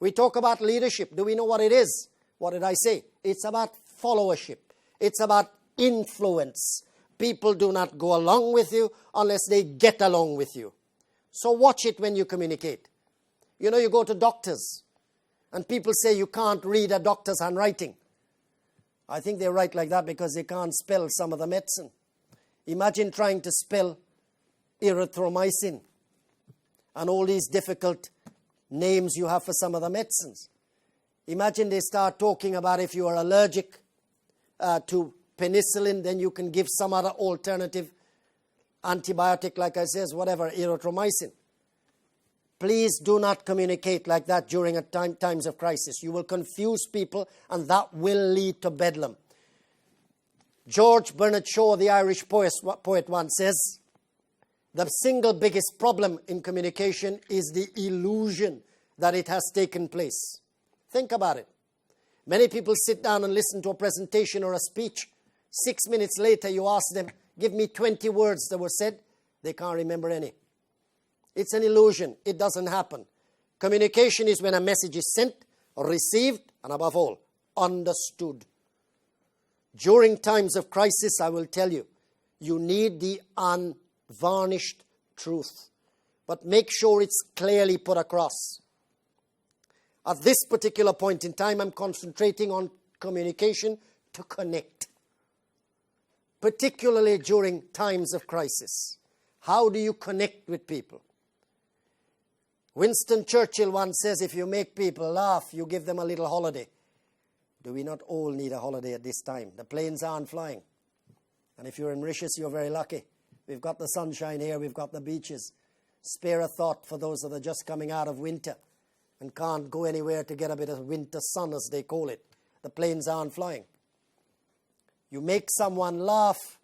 We talk about leadership. Do we know what it is? What did I say? It's about followership. It's about influence. People do not go along with you unless they get along with you. So watch it when you communicate. You know, you go to doctors and people say you can't read a doctor's handwriting. I think they write like that because they can't spell some of the medicine. Imagine trying to spell erythromycin and all these difficult names you have for some of the medicines. Imagine they start talking about if you are allergic to penicillin, then you can give some other alternative antibiotic, like I says, whatever, erythromycin. Please do not communicate like that during times of crisis. You will confuse people and that will lead to bedlam. George Bernard Shaw, the Irish poet once says, the single biggest problem in communication is the illusion that it has taken place. Think about it. Many people sit down and listen to a presentation or a speech. 6 minutes later, you ask them, give me 20 words that were said. They can't remember any. It's an illusion. It doesn't happen. Communication is when a message is sent, received, and above all, understood. During times of crisis, I will tell you, you need the unvarnished truth. But make sure it's clearly put across. At this particular point in time, I'm concentrating on communication to connect. Particularly during times of crisis. How do you connect with people? Winston Churchill once says, if you make people laugh, you give them a little holiday. Do we not all need a holiday at this time? The planes aren't flying. And if you're in Mauritius, you're very lucky. We've got the sunshine here, we've got the beaches. Spare a thought for those that are just coming out of winter and can't go anywhere to get a bit of winter sun, as they call it. The planes aren't flying. You make someone laugh,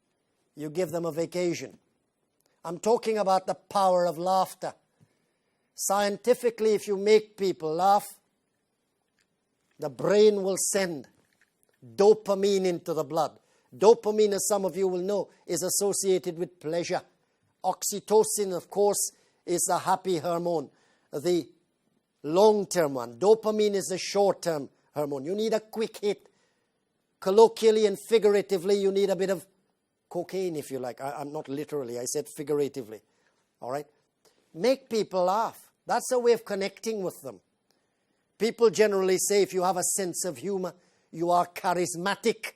you give them a vacation. I'm talking about the power of laughter. Scientifically, if you make people laugh, the brain will send dopamine into the blood. Dopamine, as some of you will know, is associated with pleasure. Oxytocin, of course, is the happy hormone, the long-term one. Dopamine is the short-term hormone. You need a quick hit. Colloquially and figuratively, you need a bit of cocaine, if you like. I'm not literally, I said figuratively. All right? Make people laugh. That's a way of connecting with them. People generally say if you have a sense of humor, you are charismatic.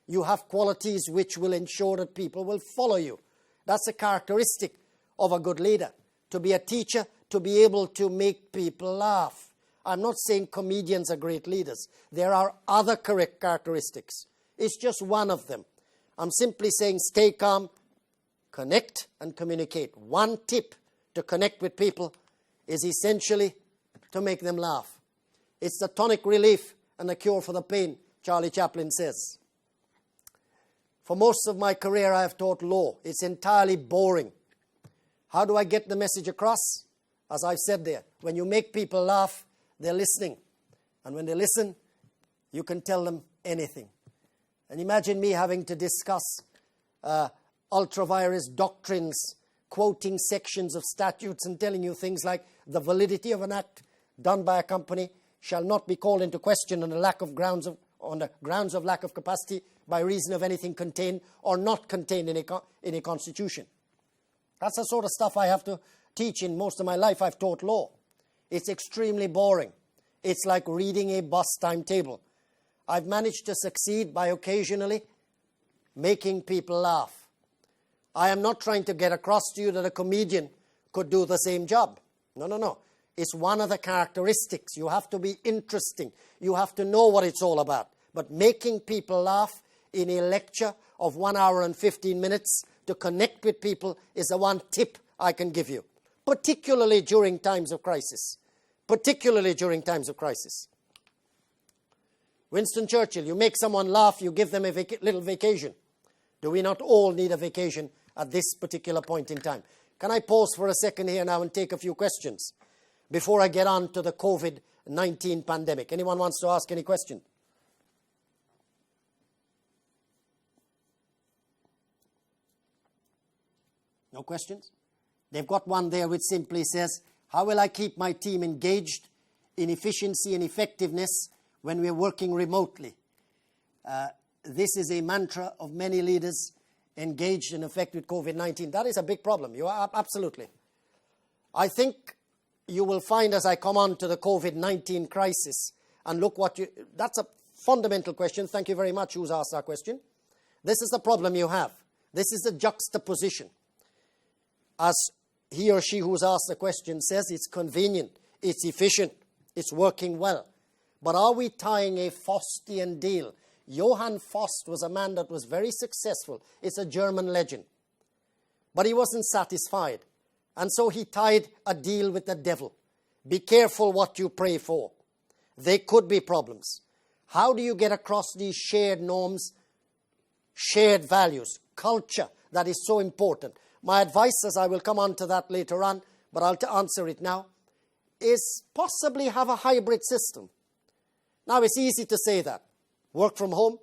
You have qualities which will ensure that people will follow you. That's a characteristic of a good leader. To be a teacher, to be able to make people laugh. I'm not saying comedians are great leaders. There are other correct characteristics. It's just one of them. I'm simply saying stay calm, connect and communicate. One tip to connect with people is essentially to make them laugh. It's the tonic relief and the cure for the pain, Charlie Chaplin says. For most of my career, I have taught law. It's entirely boring. How do I get the message across? As I've said there, when you make people laugh, they're listening. And when they listen, you can tell them anything. And imagine me having to discuss ultra-virus doctrines, quoting sections of statutes and telling you things like the validity of an act done by a company shall not be called into question on the grounds of lack of capacity by reason of anything contained or not contained in a constitution. That's the sort of stuff I have to teach. In most of my life, I've taught law. It's extremely boring. It's like reading a bus timetable. I've managed to succeed by occasionally making people laugh. I am not trying to get across to you that a comedian could do the same job. No. It's one of the characteristics. You have to be interesting. You have to know what it's all about. But making people laugh in a lecture of 1 hour and 15 minutes to connect with people is the one tip I can give you, particularly during times of crisis. Particularly during times of crisis. Winston Churchill, you make someone laugh, you give them a little vacation. Do we not all need a vacation at this particular point in time? Can I pause for a second here now and take a few questions before I get on to the COVID-19 pandemic? Anyone wants to ask any question? No questions? They've got one there which simply says, how will I keep my team engaged in efficiency and effectiveness when we're working remotely? This is a mantra of many leaders engaged in effect with COVID-19. That is a big problem. You are absolutely. I think you will find as I come on to the COVID-19 crisis and look that's a fundamental question. Thank you very much who's asked that question. This is the problem you have. This is the juxtaposition. As he or she who's asked the question says, it's convenient, it's efficient, it's working well. But are we tying a Faustian deal? Johann Faust was a man that was very successful. It's a German legend. But he wasn't satisfied. And so he tied a deal with the devil. Be careful what you pray for. There could be problems. How do you get across these shared norms, shared values, culture that is so important? My advice, as I will come on to that later on, but I'll answer it now, is possibly have a hybrid system. Now, it's easy to say that. Work from home,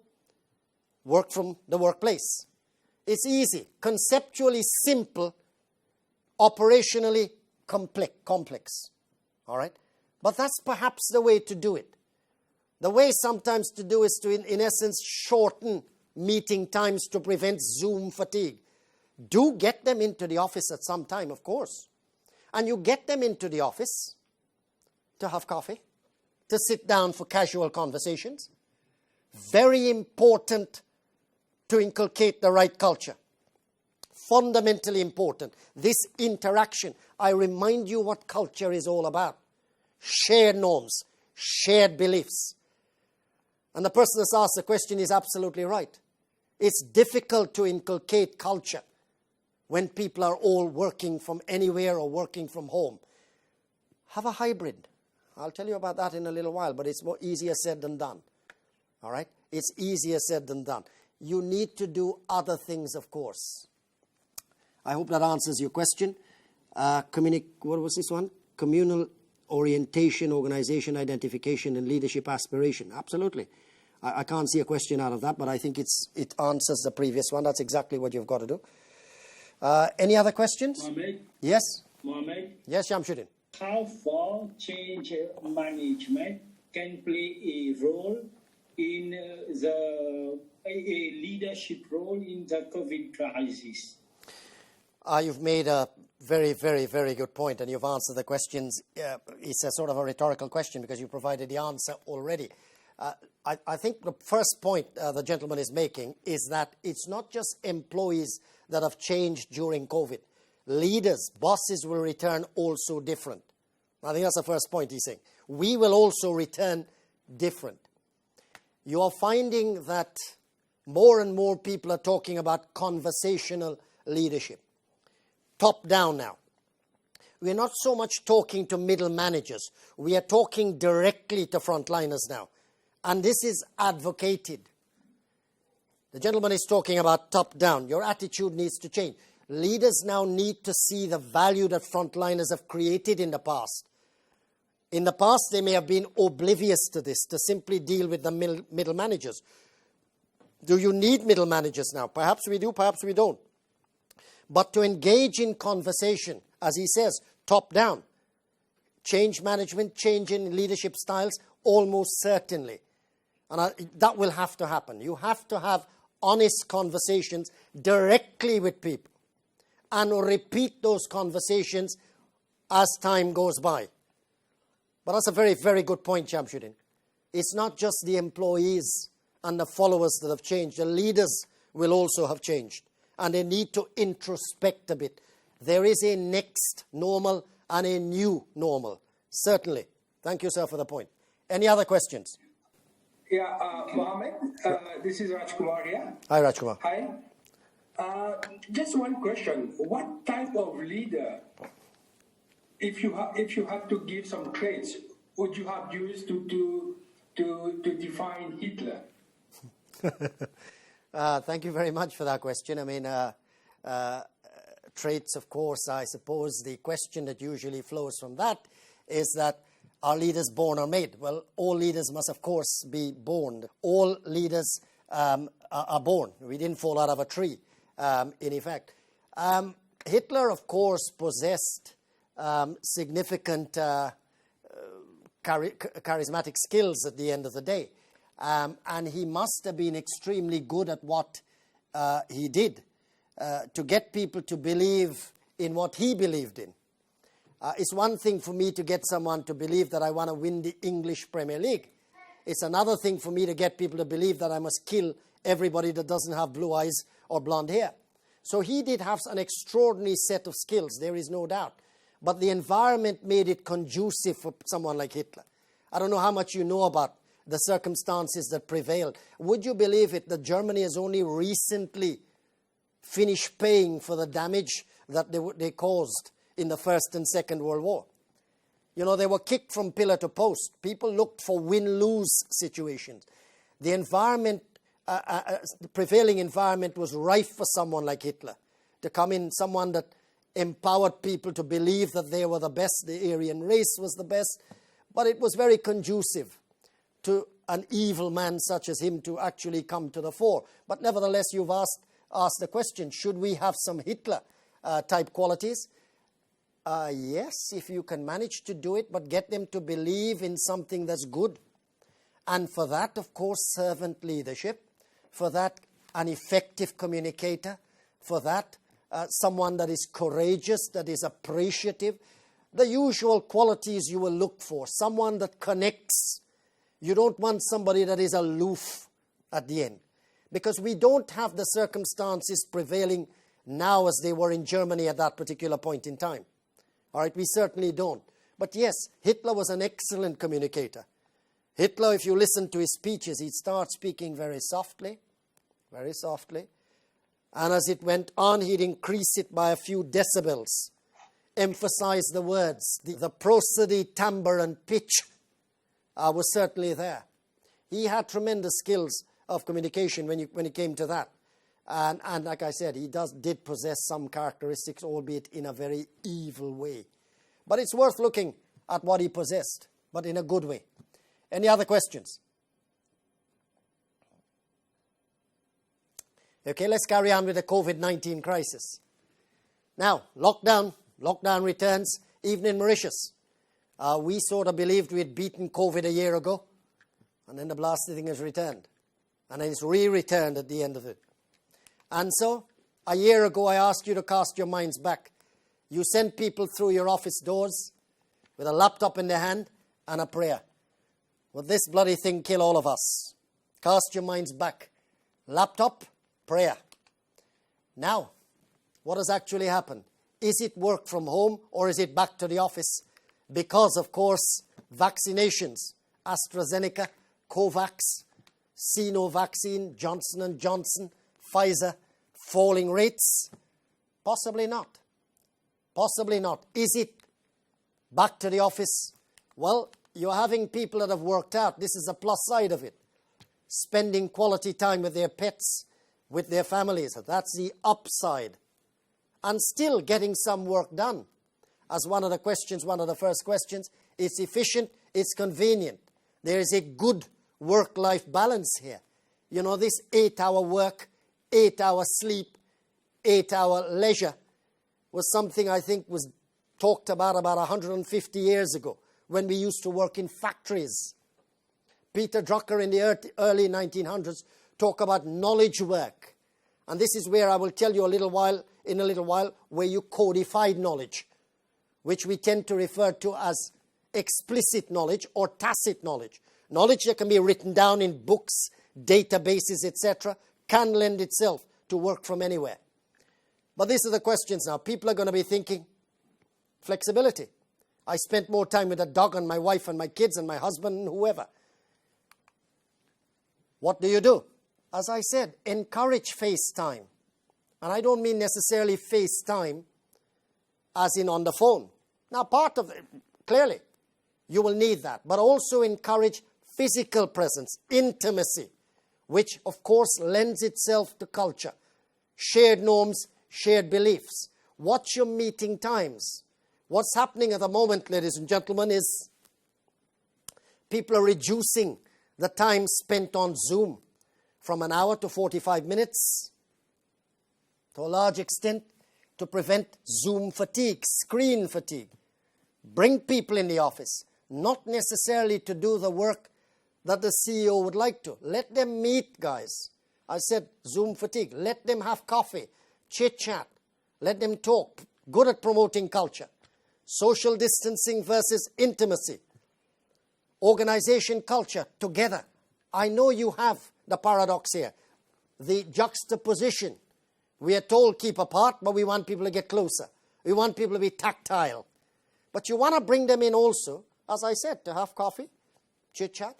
work from the workplace. It's easy, conceptually simple, operationally complex. All right? But that's perhaps the way to do it. The way sometimes to do is to, in essence, shorten meeting times to prevent Zoom fatigue. Do get them into the office at some time, of course. And you get them into the office to have coffee, to sit down for casual conversations. Very important to inculcate the right culture. Fundamentally important. This interaction. I remind you what culture is all about. Shared norms, shared beliefs. And the person that's asked the question is absolutely right. It's difficult to inculcate culture when people are all working from anywhere or working from home. Have a hybrid. I'll tell you about that in a little while, but it's more easier said than done. All right? It's easier said than done. You need to do other things, of course. I hope that answers your question. What was this one? Communal orientation, organization identification, and leadership aspiration. Absolutely. I can't see a question out of that, but I think it answers the previous one. That's exactly what you've got to do. Any other questions? Mohamed? Yes? Mohamed? Yes, Shamsuddin. How far change management can play a role in the a leadership role in the COVID crisis? You've made a very, very, very good point, and you've answered the questions. It's a sort of a rhetorical question because you provided the answer already. I think the first point the gentleman is making is that it's not just employees that have changed during COVID. Leaders, bosses will return also different. I think that's the first point he's saying. We will also return different. You are finding that more and more people are talking about conversational leadership. Top down now. We're not so much talking to middle managers. We are talking directly to frontliners now. And this is advocated. The gentleman is talking about top down. Your attitude needs to change. Leaders now need to see the value that frontliners have created in the past. In the past, they may have been oblivious to this, to simply deal with the middle managers. Do you need middle managers now? Perhaps we do, perhaps we don't. But to engage in conversation, as he says, top down, change management, change in leadership styles, almost certainly. And that will have to happen. You have to have honest conversations directly with people and repeat those conversations as time goes by. But that's a very, very good point, Shamsuddin. It's not just the employees and the followers that have changed. The leaders will also have changed. And they need to introspect a bit. There is a next normal and a new normal. Certainly. Thank you, sir, for the point. Any other questions? Yeah, Mohamed, this is Rajkumar here. Hi, Rajkumar. Hi. Just one question. What type of leader, if you had to give some traits, would you have used to define Hitler? Thank you very much for that question. I mean, traits, of course, I suppose the question that usually flows from that is that are leaders born or made? Well, all leaders must, of course, be born. All leaders are born. We didn't fall out of a tree, in effect. Hitler, of course, possessed significant charismatic skills at the end of the day. And he must have been extremely good at what he did to get people to believe in what he believed in. It's one thing for me to get someone to believe that I want to win the English Premier League. It's another thing for me to get people to believe that I must kill everybody that doesn't have blue eyes or blonde hair. So he did have an extraordinary set of skills, there is no doubt. But the environment made it conducive for someone like Hitler. I don't know how much you know about the circumstances that prevailed. Would you believe it that Germany has only recently finished paying for the damage that they caused in the First and Second World War? You know, they were kicked from pillar to post. People looked for win-lose situations. The environment, the prevailing environment was rife for someone like Hitler to come in, someone that empowered people to believe that they were the best, the Aryan race was the best. But it was very conducive to an evil man such as him to actually come to the fore. But nevertheless, you've asked the question, should we have some Hitler type qualities? Yes, if you can manage to do it, but get them to believe in something that's good. And for that, of course, servant leadership. For that, an effective communicator. For that, someone that is courageous, that is appreciative. The usual qualities you will look for. Someone that connects. You don't want somebody that is aloof at the end. Because we don't have the circumstances prevailing now as they were in Germany at that particular point in time. All right, we certainly don't. But yes, Hitler was an excellent communicator. Hitler, if you listen to his speeches, he'd start speaking very softly. And as it went on, he'd increase it by a few decibels. Emphasize the words. The prosody, timbre, and pitch was certainly there. He had tremendous skills of communication when it came to that. And like I said, he did possess some characteristics, albeit in a very evil way. But it's worth looking at what he possessed, but in a good way. Any other questions? Okay, let's carry on with the COVID-19 crisis. Now, lockdown returns, even in Mauritius. We sort of believed we had beaten COVID a year ago, and then the blasted thing has returned. and then it's re-returned at the end of it. And so, a year ago, I asked you to cast your minds back. You sent people through your office doors with a laptop in their hand and a prayer. Will this bloody thing kill all of us? Cast your minds back. Laptop, prayer. Now, what has actually happened? Is it work from home or is it back to the office? Because, of course, vaccinations, AstraZeneca, Covax, Sino vaccine, Johnson & Johnson, Pfizer, falling rates? Possibly not. Possibly not. Is it back to the office? Well, you're having people that have worked out. This is a plus side of it. Spending quality time with their pets, with their families. That's the upside. And still getting some work done. As one of the questions, one of the first questions, it's efficient, it's convenient. There is a good work-life balance here. You know, this 8-hour work, 8-hour sleep, 8-hour leisure was something I think was talked about 150 years ago when we used to work in factories. Peter Drucker in the early 1900s talked about knowledge work. And this is where I will tell you in a little while, where you codified knowledge, which we tend to refer to as explicit knowledge or tacit knowledge. Knowledge that can be written down in books, databases, etc., can lend itself to work from anywhere. But these are the questions now. People are going to be thinking, flexibility. I spent more time with the dog and my wife and my kids and my husband and whoever. What do you do? As I said, encourage FaceTime. And I don't mean necessarily FaceTime as in on the phone. Now, part of it, clearly, you will need that. But also encourage physical presence, intimacy, which, of course, lends itself to culture. Shared norms, shared beliefs. Watch your meeting times. What's happening at the moment, ladies and gentlemen, is people are reducing the time spent on Zoom from an hour to 45 minutes, to a large extent, to prevent Zoom fatigue, screen fatigue. Bring people in the office, not necessarily to do the work that the CEO would like to. Let them meet, guys. I said Zoom fatigue. Let them have coffee, chit-chat. Let them talk. Good at promoting culture. Social distancing versus intimacy. Organization culture together. I know you have the paradox here. The juxtaposition. We are told keep apart, but we want people to get closer. We want people to be tactile. But you want to bring them in also, as I said, to have coffee, chit-chat.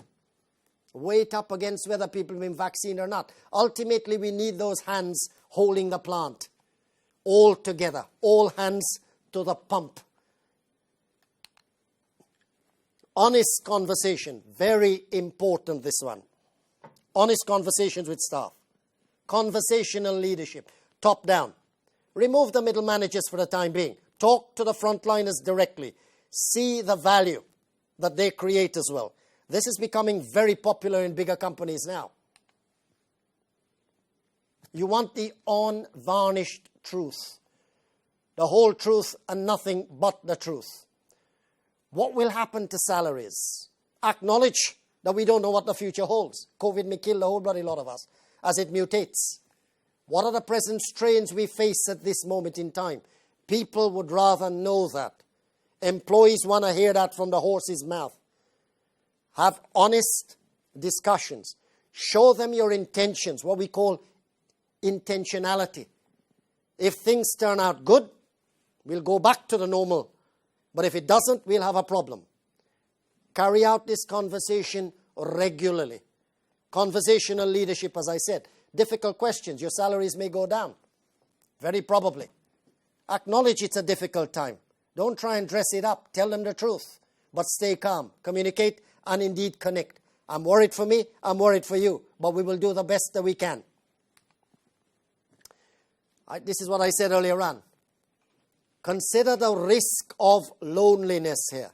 Weigh it up against whether people have been vaccinated or not. Ultimately, we need those hands holding the plant. All together. All hands to the pump. Honest conversation. Very important, this one. Honest conversations with staff. Conversational leadership. Top down. Remove the middle managers for the time being. Talk to the frontliners directly. See the value that they create as well. This is becoming very popular in bigger companies now. You want the unvarnished truth. The whole truth and nothing but the truth. What will happen to salaries? Acknowledge that we don't know what the future holds. COVID may kill the whole bloody lot of us as it mutates. What are the present strains we face at this moment in time? People would rather know that. Employees want to hear that from the horse's mouth. Have honest discussions. Show them your intentions, what we call intentionality. If things turn out good, we'll go back to the normal. But if it doesn't, we'll have a problem. Carry out this conversation regularly. Conversational leadership, as I said. Difficult questions. Your salaries may go down. Very probably. Acknowledge it's a difficult time. Don't try and dress it up. Tell them the truth. But stay calm. Communicate and indeed connect. I'm worried for me. I'm worried for you. But we will do the best that we can. This is what I said earlier on. Consider the risk of loneliness here.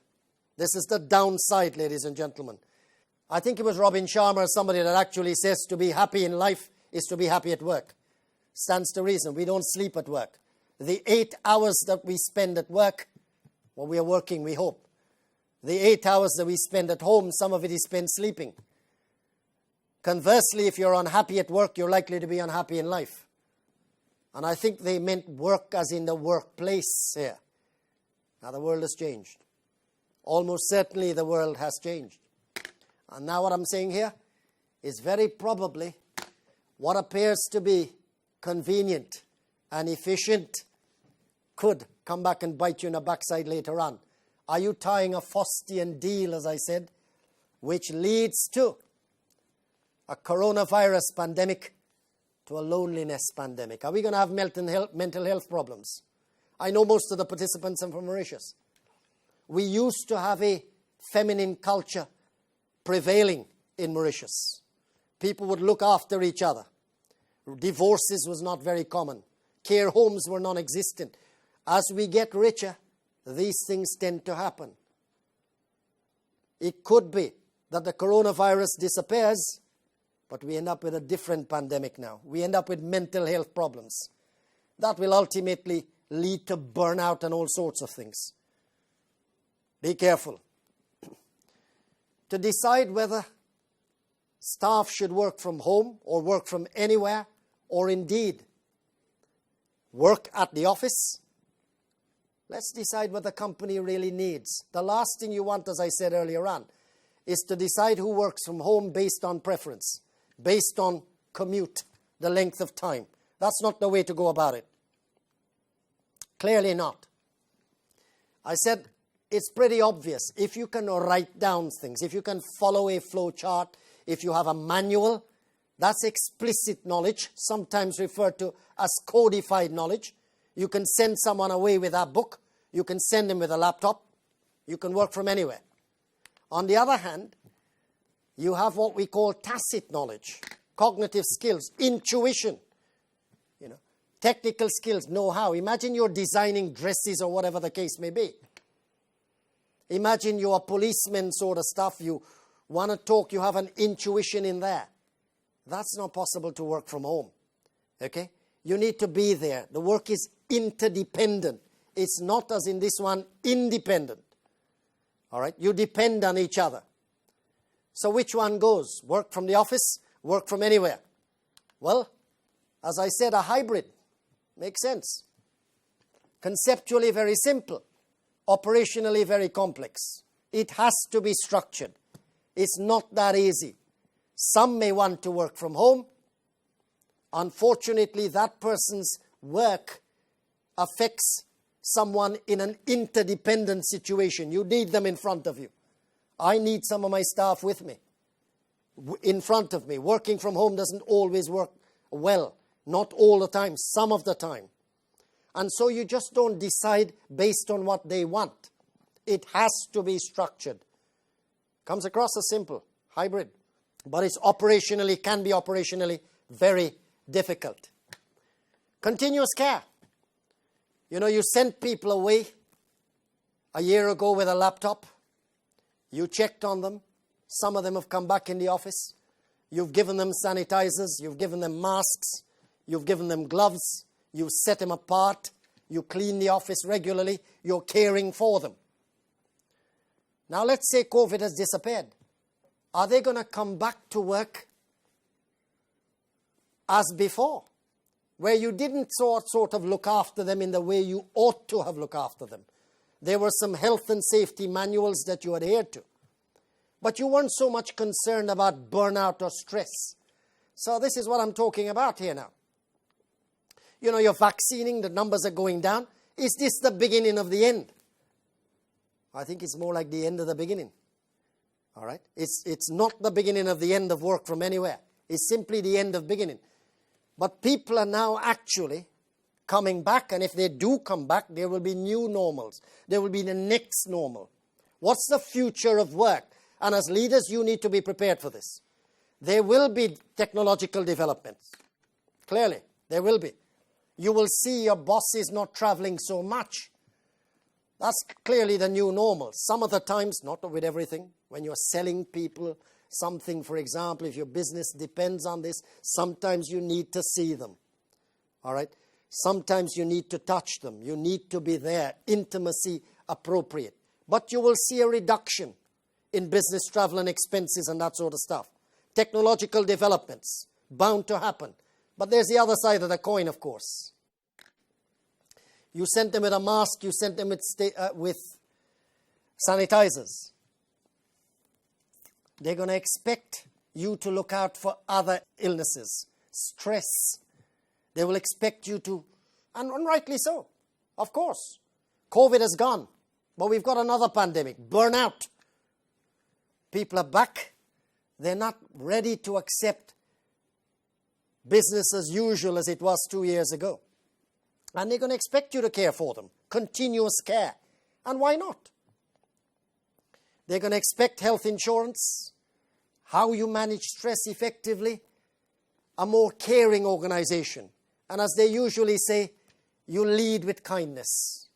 This is the downside, ladies and gentlemen. I think it was Robin Sharma or somebody that actually says to be happy in life is to be happy at work. Stands to reason. We don't sleep at work. The 8 hours that we spend at work, well, we are working, we hope. The 8 hours that we spend at home, some of it is spent sleeping. Conversely, if you're unhappy at work, you're likely to be unhappy in life. And I think they meant work as in the workplace here. Now the world has changed. Almost certainly the world has changed. And now what I'm saying here is very probably what appears to be convenient and efficient could come back and bite you in the backside later on. Are you tying a Faustian deal, as I said, which leads to a coronavirus pandemic, to a loneliness pandemic? Are we going to have mental health problems? I know most of the participants are from Mauritius. We used to have a feminine culture prevailing in Mauritius. People would look after each other. Divorces was not very common. Care homes were non-existent. As we get richer, these things tend to happen. It could be that the coronavirus disappears, but we end up with a different pandemic now. We end up with mental health problems. That will ultimately lead to burnout and all sorts of things. Be careful. To decide whether staff should work from home or work from anywhere, or indeed work at the office, let's decide what the company really needs. The last thing you want, as I said earlier on, is to decide who works from home based on preference, based on commute, the length of time. That's not the way to go about it. Clearly not. I said it's pretty obvious. If you can write down things, if you can follow a flow chart, if you have a manual, that's explicit knowledge, sometimes referred to as codified knowledge. You can send someone away with that book. You can send them with a laptop. You can work from anywhere. On the other hand, you have what we call tacit knowledge, cognitive skills, intuition, technical skills, know-how. Imagine you're designing dresses or whatever the case may be. Imagine you're a policeman sort of stuff. You want to talk, you have an intuition in there. That's not possible to work from home. Okay? You need to be there. The work is interdependent. It's not, as in this one, independent. All right? You depend on each other. So which one goes? Work from the office, work from anywhere. Well, as I said, a hybrid makes sense. Conceptually very simple. Operationally very complex. It has to be structured. It's not that easy. Some may want to work from home. Unfortunately, that person's work affects someone in an interdependent situation. You need them in front of you. I need some of my staff with me, in front of me. Working from home doesn't always work well. Not all the time, some of the time. And so you just don't decide based on what they want. It has to be structured. Comes across as simple, hybrid. But it's can be operationally very difficult. Continuous care. You sent people away a year ago with a laptop. You checked on them. Some of them have come back in the office. You've given them sanitizers. You've given them masks. You've given them gloves. You've set them apart. You clean the office regularly. You're caring for them. Now let's say COVID has disappeared. Are they going to come back to work as before, where you didn't sort of look after them in the way you ought to have looked after them? There were some health and safety manuals that you adhered to. But you weren't so much concerned about burnout or stress. So this is what I'm talking about here now. You're vaccinating, the numbers are going down. Is this the beginning of the end? I think it's more like the end of the beginning. All right? It's not the beginning of the end of work from anywhere. It's simply the end of beginning. But people are now actually coming back, and if they do come back, there will be new normals. There will be the next normal. What's the future of work? And as leaders, you need to be prepared for this. There will be technological developments. Clearly, there will be. You will see your bosses not traveling so much. That's clearly the new normal. Some of the times, not with everything, when you're selling people something, for example, if your business depends on this, sometimes you need to see them. All right? Sometimes you need to touch them. You need to be there. Intimacy appropriate. But you will see a reduction in business travel and expenses and that sort of stuff. technological developments, bound to happen. But there's the other side of the coin, of course. You sent them with a mask, you sent them with sanitizers. They're going to expect you to look out for other illnesses, stress. They will expect you to, and rightly so, of course. COVID is gone, but we've got another pandemic, burnout. People are back. They're not ready to accept business as usual as it was 2 years ago. And they're going to expect you to care for them, continuous care. And why not? They're going to expect health insurance, how you manage stress effectively, a more caring organization. And as they usually say, you lead with kindness.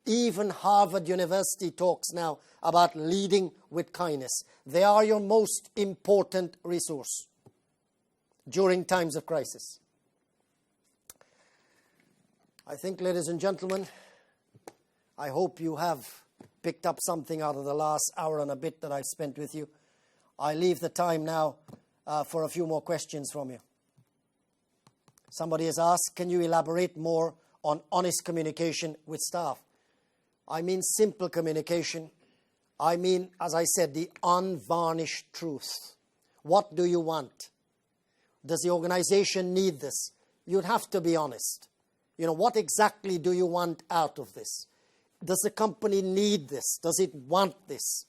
Even Harvard University talks now about leading with kindness. They are your most important resource during times of crisis. I think, ladies and gentlemen, I hope you have picked up something out of the last hour and a bit that I've spent with you. I leave the time now for a few more questions from you. Somebody has asked, can you elaborate more on honest communication with staff? I mean simple communication. I mean, as I said, the unvarnished truth. What do you want? Does the organization need this? You'd have to be honest. You know, what exactly do you want out of this? Does the company need this? Does it want this?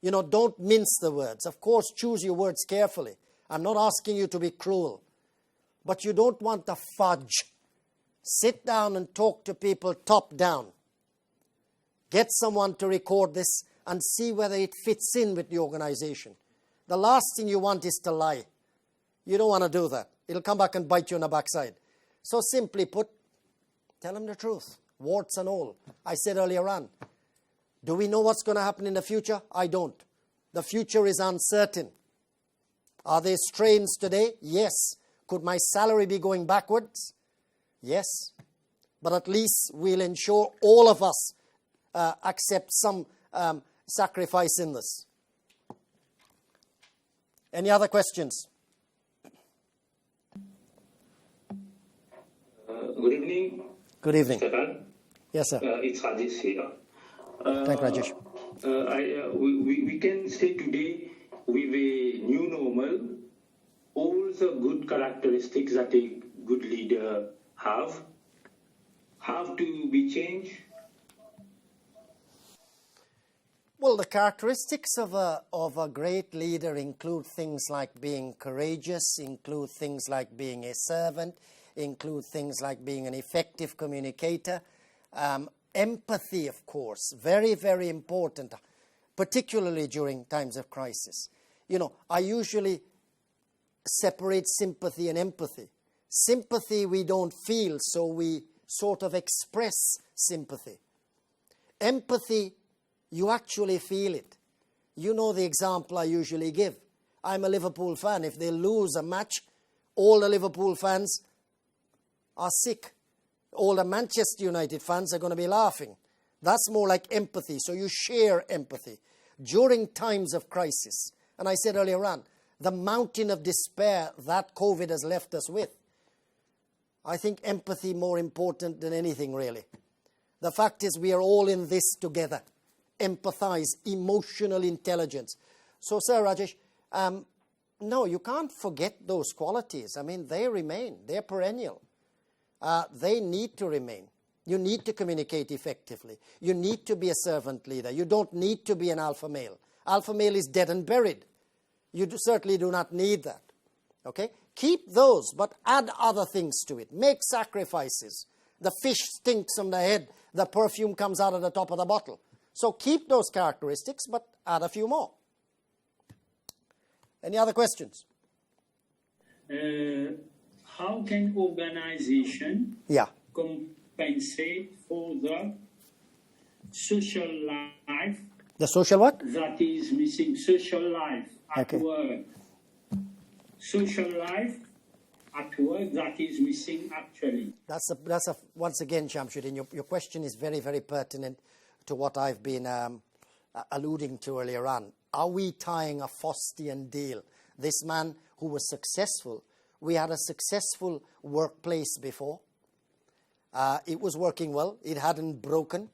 You know, don't mince the words. Of course, choose your words carefully. I'm not asking you to be cruel. But you don't want to fudge. Sit down and talk to people top down. Get someone to record this and see whether it fits in with the organization. The last thing you want is to lie. You don't want to do that. It'll come back and bite you on the backside. So simply put, tell them the truth, warts and all. I said earlier on, do we know what's going to happen in the future? I don't. The future is uncertain. Are there strains today? Yes. Could my salary be going backwards? Yes. But at least we'll ensure all of us accept some sacrifice in this. Any other questions? Good evening. Good evening. Stefan. Yes, sir. It's Rajesh here. Thank you, Rajesh. We can say today, with a new normal, all the good characteristics that a good leader have to be changed. Well, the characteristics of a great leader include things like being courageous, include things like being a servant, include things like being an effective communicator. Empathy, of course, very, very important, particularly during times of crisis. You know, I usually separate sympathy and empathy. Sympathy we don't feel, so we sort of express sympathy. Empathy, you actually feel it. You know the example I usually give. I'm a Liverpool fan. If they lose a match, all the Liverpool fans are sick. All the Manchester United fans are going to be laughing. That's more like empathy. So you share empathy. During times of crisis, and I said earlier on, the mountain of despair that COVID has left us with, I think empathy more important than anything really. The fact is we are all in this together. Empathize, emotional intelligence. So, Sir Rajesh, no, you can't forget those qualities. I mean, they remain. They're perennial. They need to remain. You need to communicate effectively. You need to be a servant leader. You don't need to be an alpha male. Alpha male is dead and buried. You certainly do not need that. Okay? Keep those, but add other things to it. Make sacrifices. The fish stinks on the head. The perfume comes out of the top of the bottle. So keep those characteristics, but add a few more. Any other questions? How can organization compensate for the social life? The social what? That is missing. Social life at work. Social life at work that is missing actually. That's once again, Shamsuddin, your question is very, very pertinent to what I've been alluding to earlier on. Are we tying a Faustian deal this man who was successful. We had a successful workplace before. It was working well. It hadn't broken.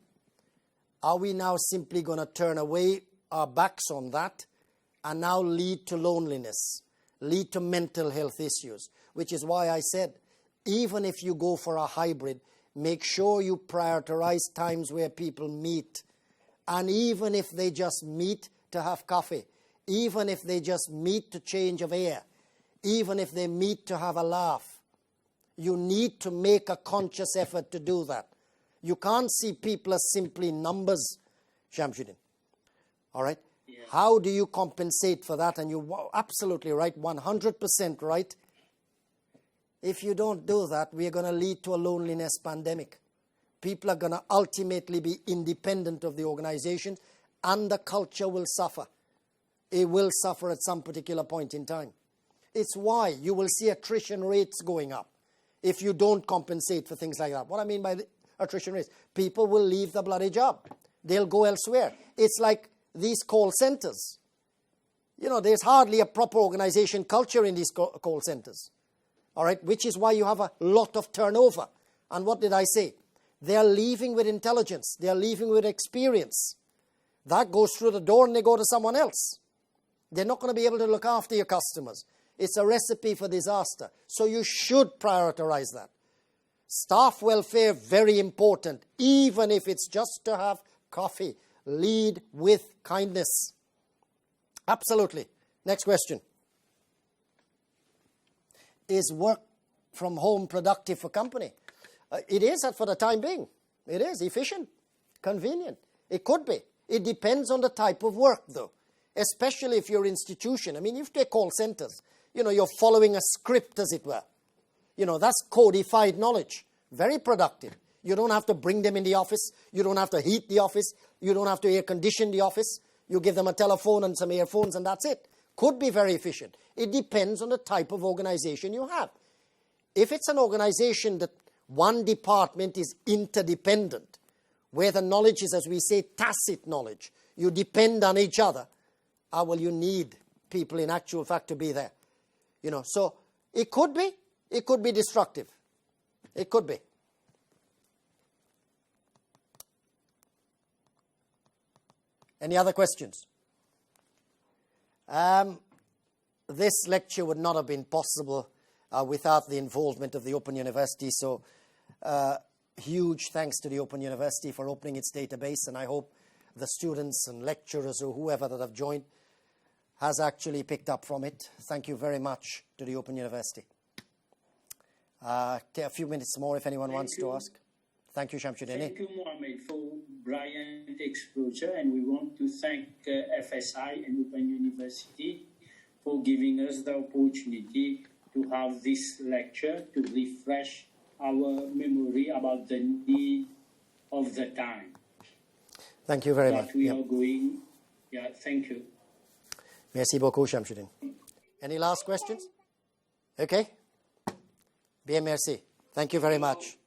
Are we now simply going to turn away our backs on that and now lead to loneliness, lead to mental health issues? Which is why I said, even if you go for a hybrid, make sure you prioritize times where people meet. And even if they just meet to have coffee, even if they just meet to change of air, even if they meet to have a laugh, you need to make a conscious effort to do that. You can't see people as simply numbers, Shamsuddin. All right? Yeah. How do you compensate for that? And you're absolutely right, 100% right. If you don't do that, we are going to lead to a loneliness pandemic. People are going to ultimately be independent of the organization, and the culture will suffer. It will suffer at some particular point in time. It's why you will see attrition rates going up if you don't compensate for things like that. What I mean by the attrition rates, people will leave the bloody job. They'll go elsewhere. It's like these call centers. You know, there's hardly a proper organization culture in these call centers. All right, which is why you have a lot of turnover. And what did I say? They are leaving with intelligence. They are leaving with experience. That goes through the door and they go to someone else. They're not going to be able to look after your customers. It's a recipe for disaster. So you should prioritize that. Staff welfare, very important, even if it's just to have coffee. Lead with kindness. Absolutely. Next question. Is work from home productive for company? It is for the time being. It is efficient, convenient. It could be. It depends on the type of work, though, especially if you're institution. I mean, if you take call centers, you know, you're following a script, as it were. You know, that's codified knowledge. Very productive. You don't have to bring them in the office. You don't have to heat the office. You don't have to air condition the office. You give them a telephone and some earphones and that's it. Could be very efficient. It depends on the type of organization you have. If it's an organization that one department is interdependent, where the knowledge is, as we say, tacit knowledge, you depend on each other, well, you need people in actual fact to be there. You know, so it could be destructive. It could be. Any other questions? This lecture would not have been possible without the involvement of the Open University. So huge thanks to the Open University for opening its database. And I hope the students and lecturers or whoever that have joined has actually picked up from it. Thank you very much to the Open University. Take a few minutes more if anyone wants to ask. Thank you, Shamsuddin. Thank you, Mohamed, for brilliant exposure, and we want to thank FSI and Open University for giving us the opportunity to have this lecture to refresh our memory about the need of the time. Thank you very much. We are going. Yeah, thank you. Merci beaucoup, Shamsuddin. Any last questions? Okay. Bien, merci. Thank you very much.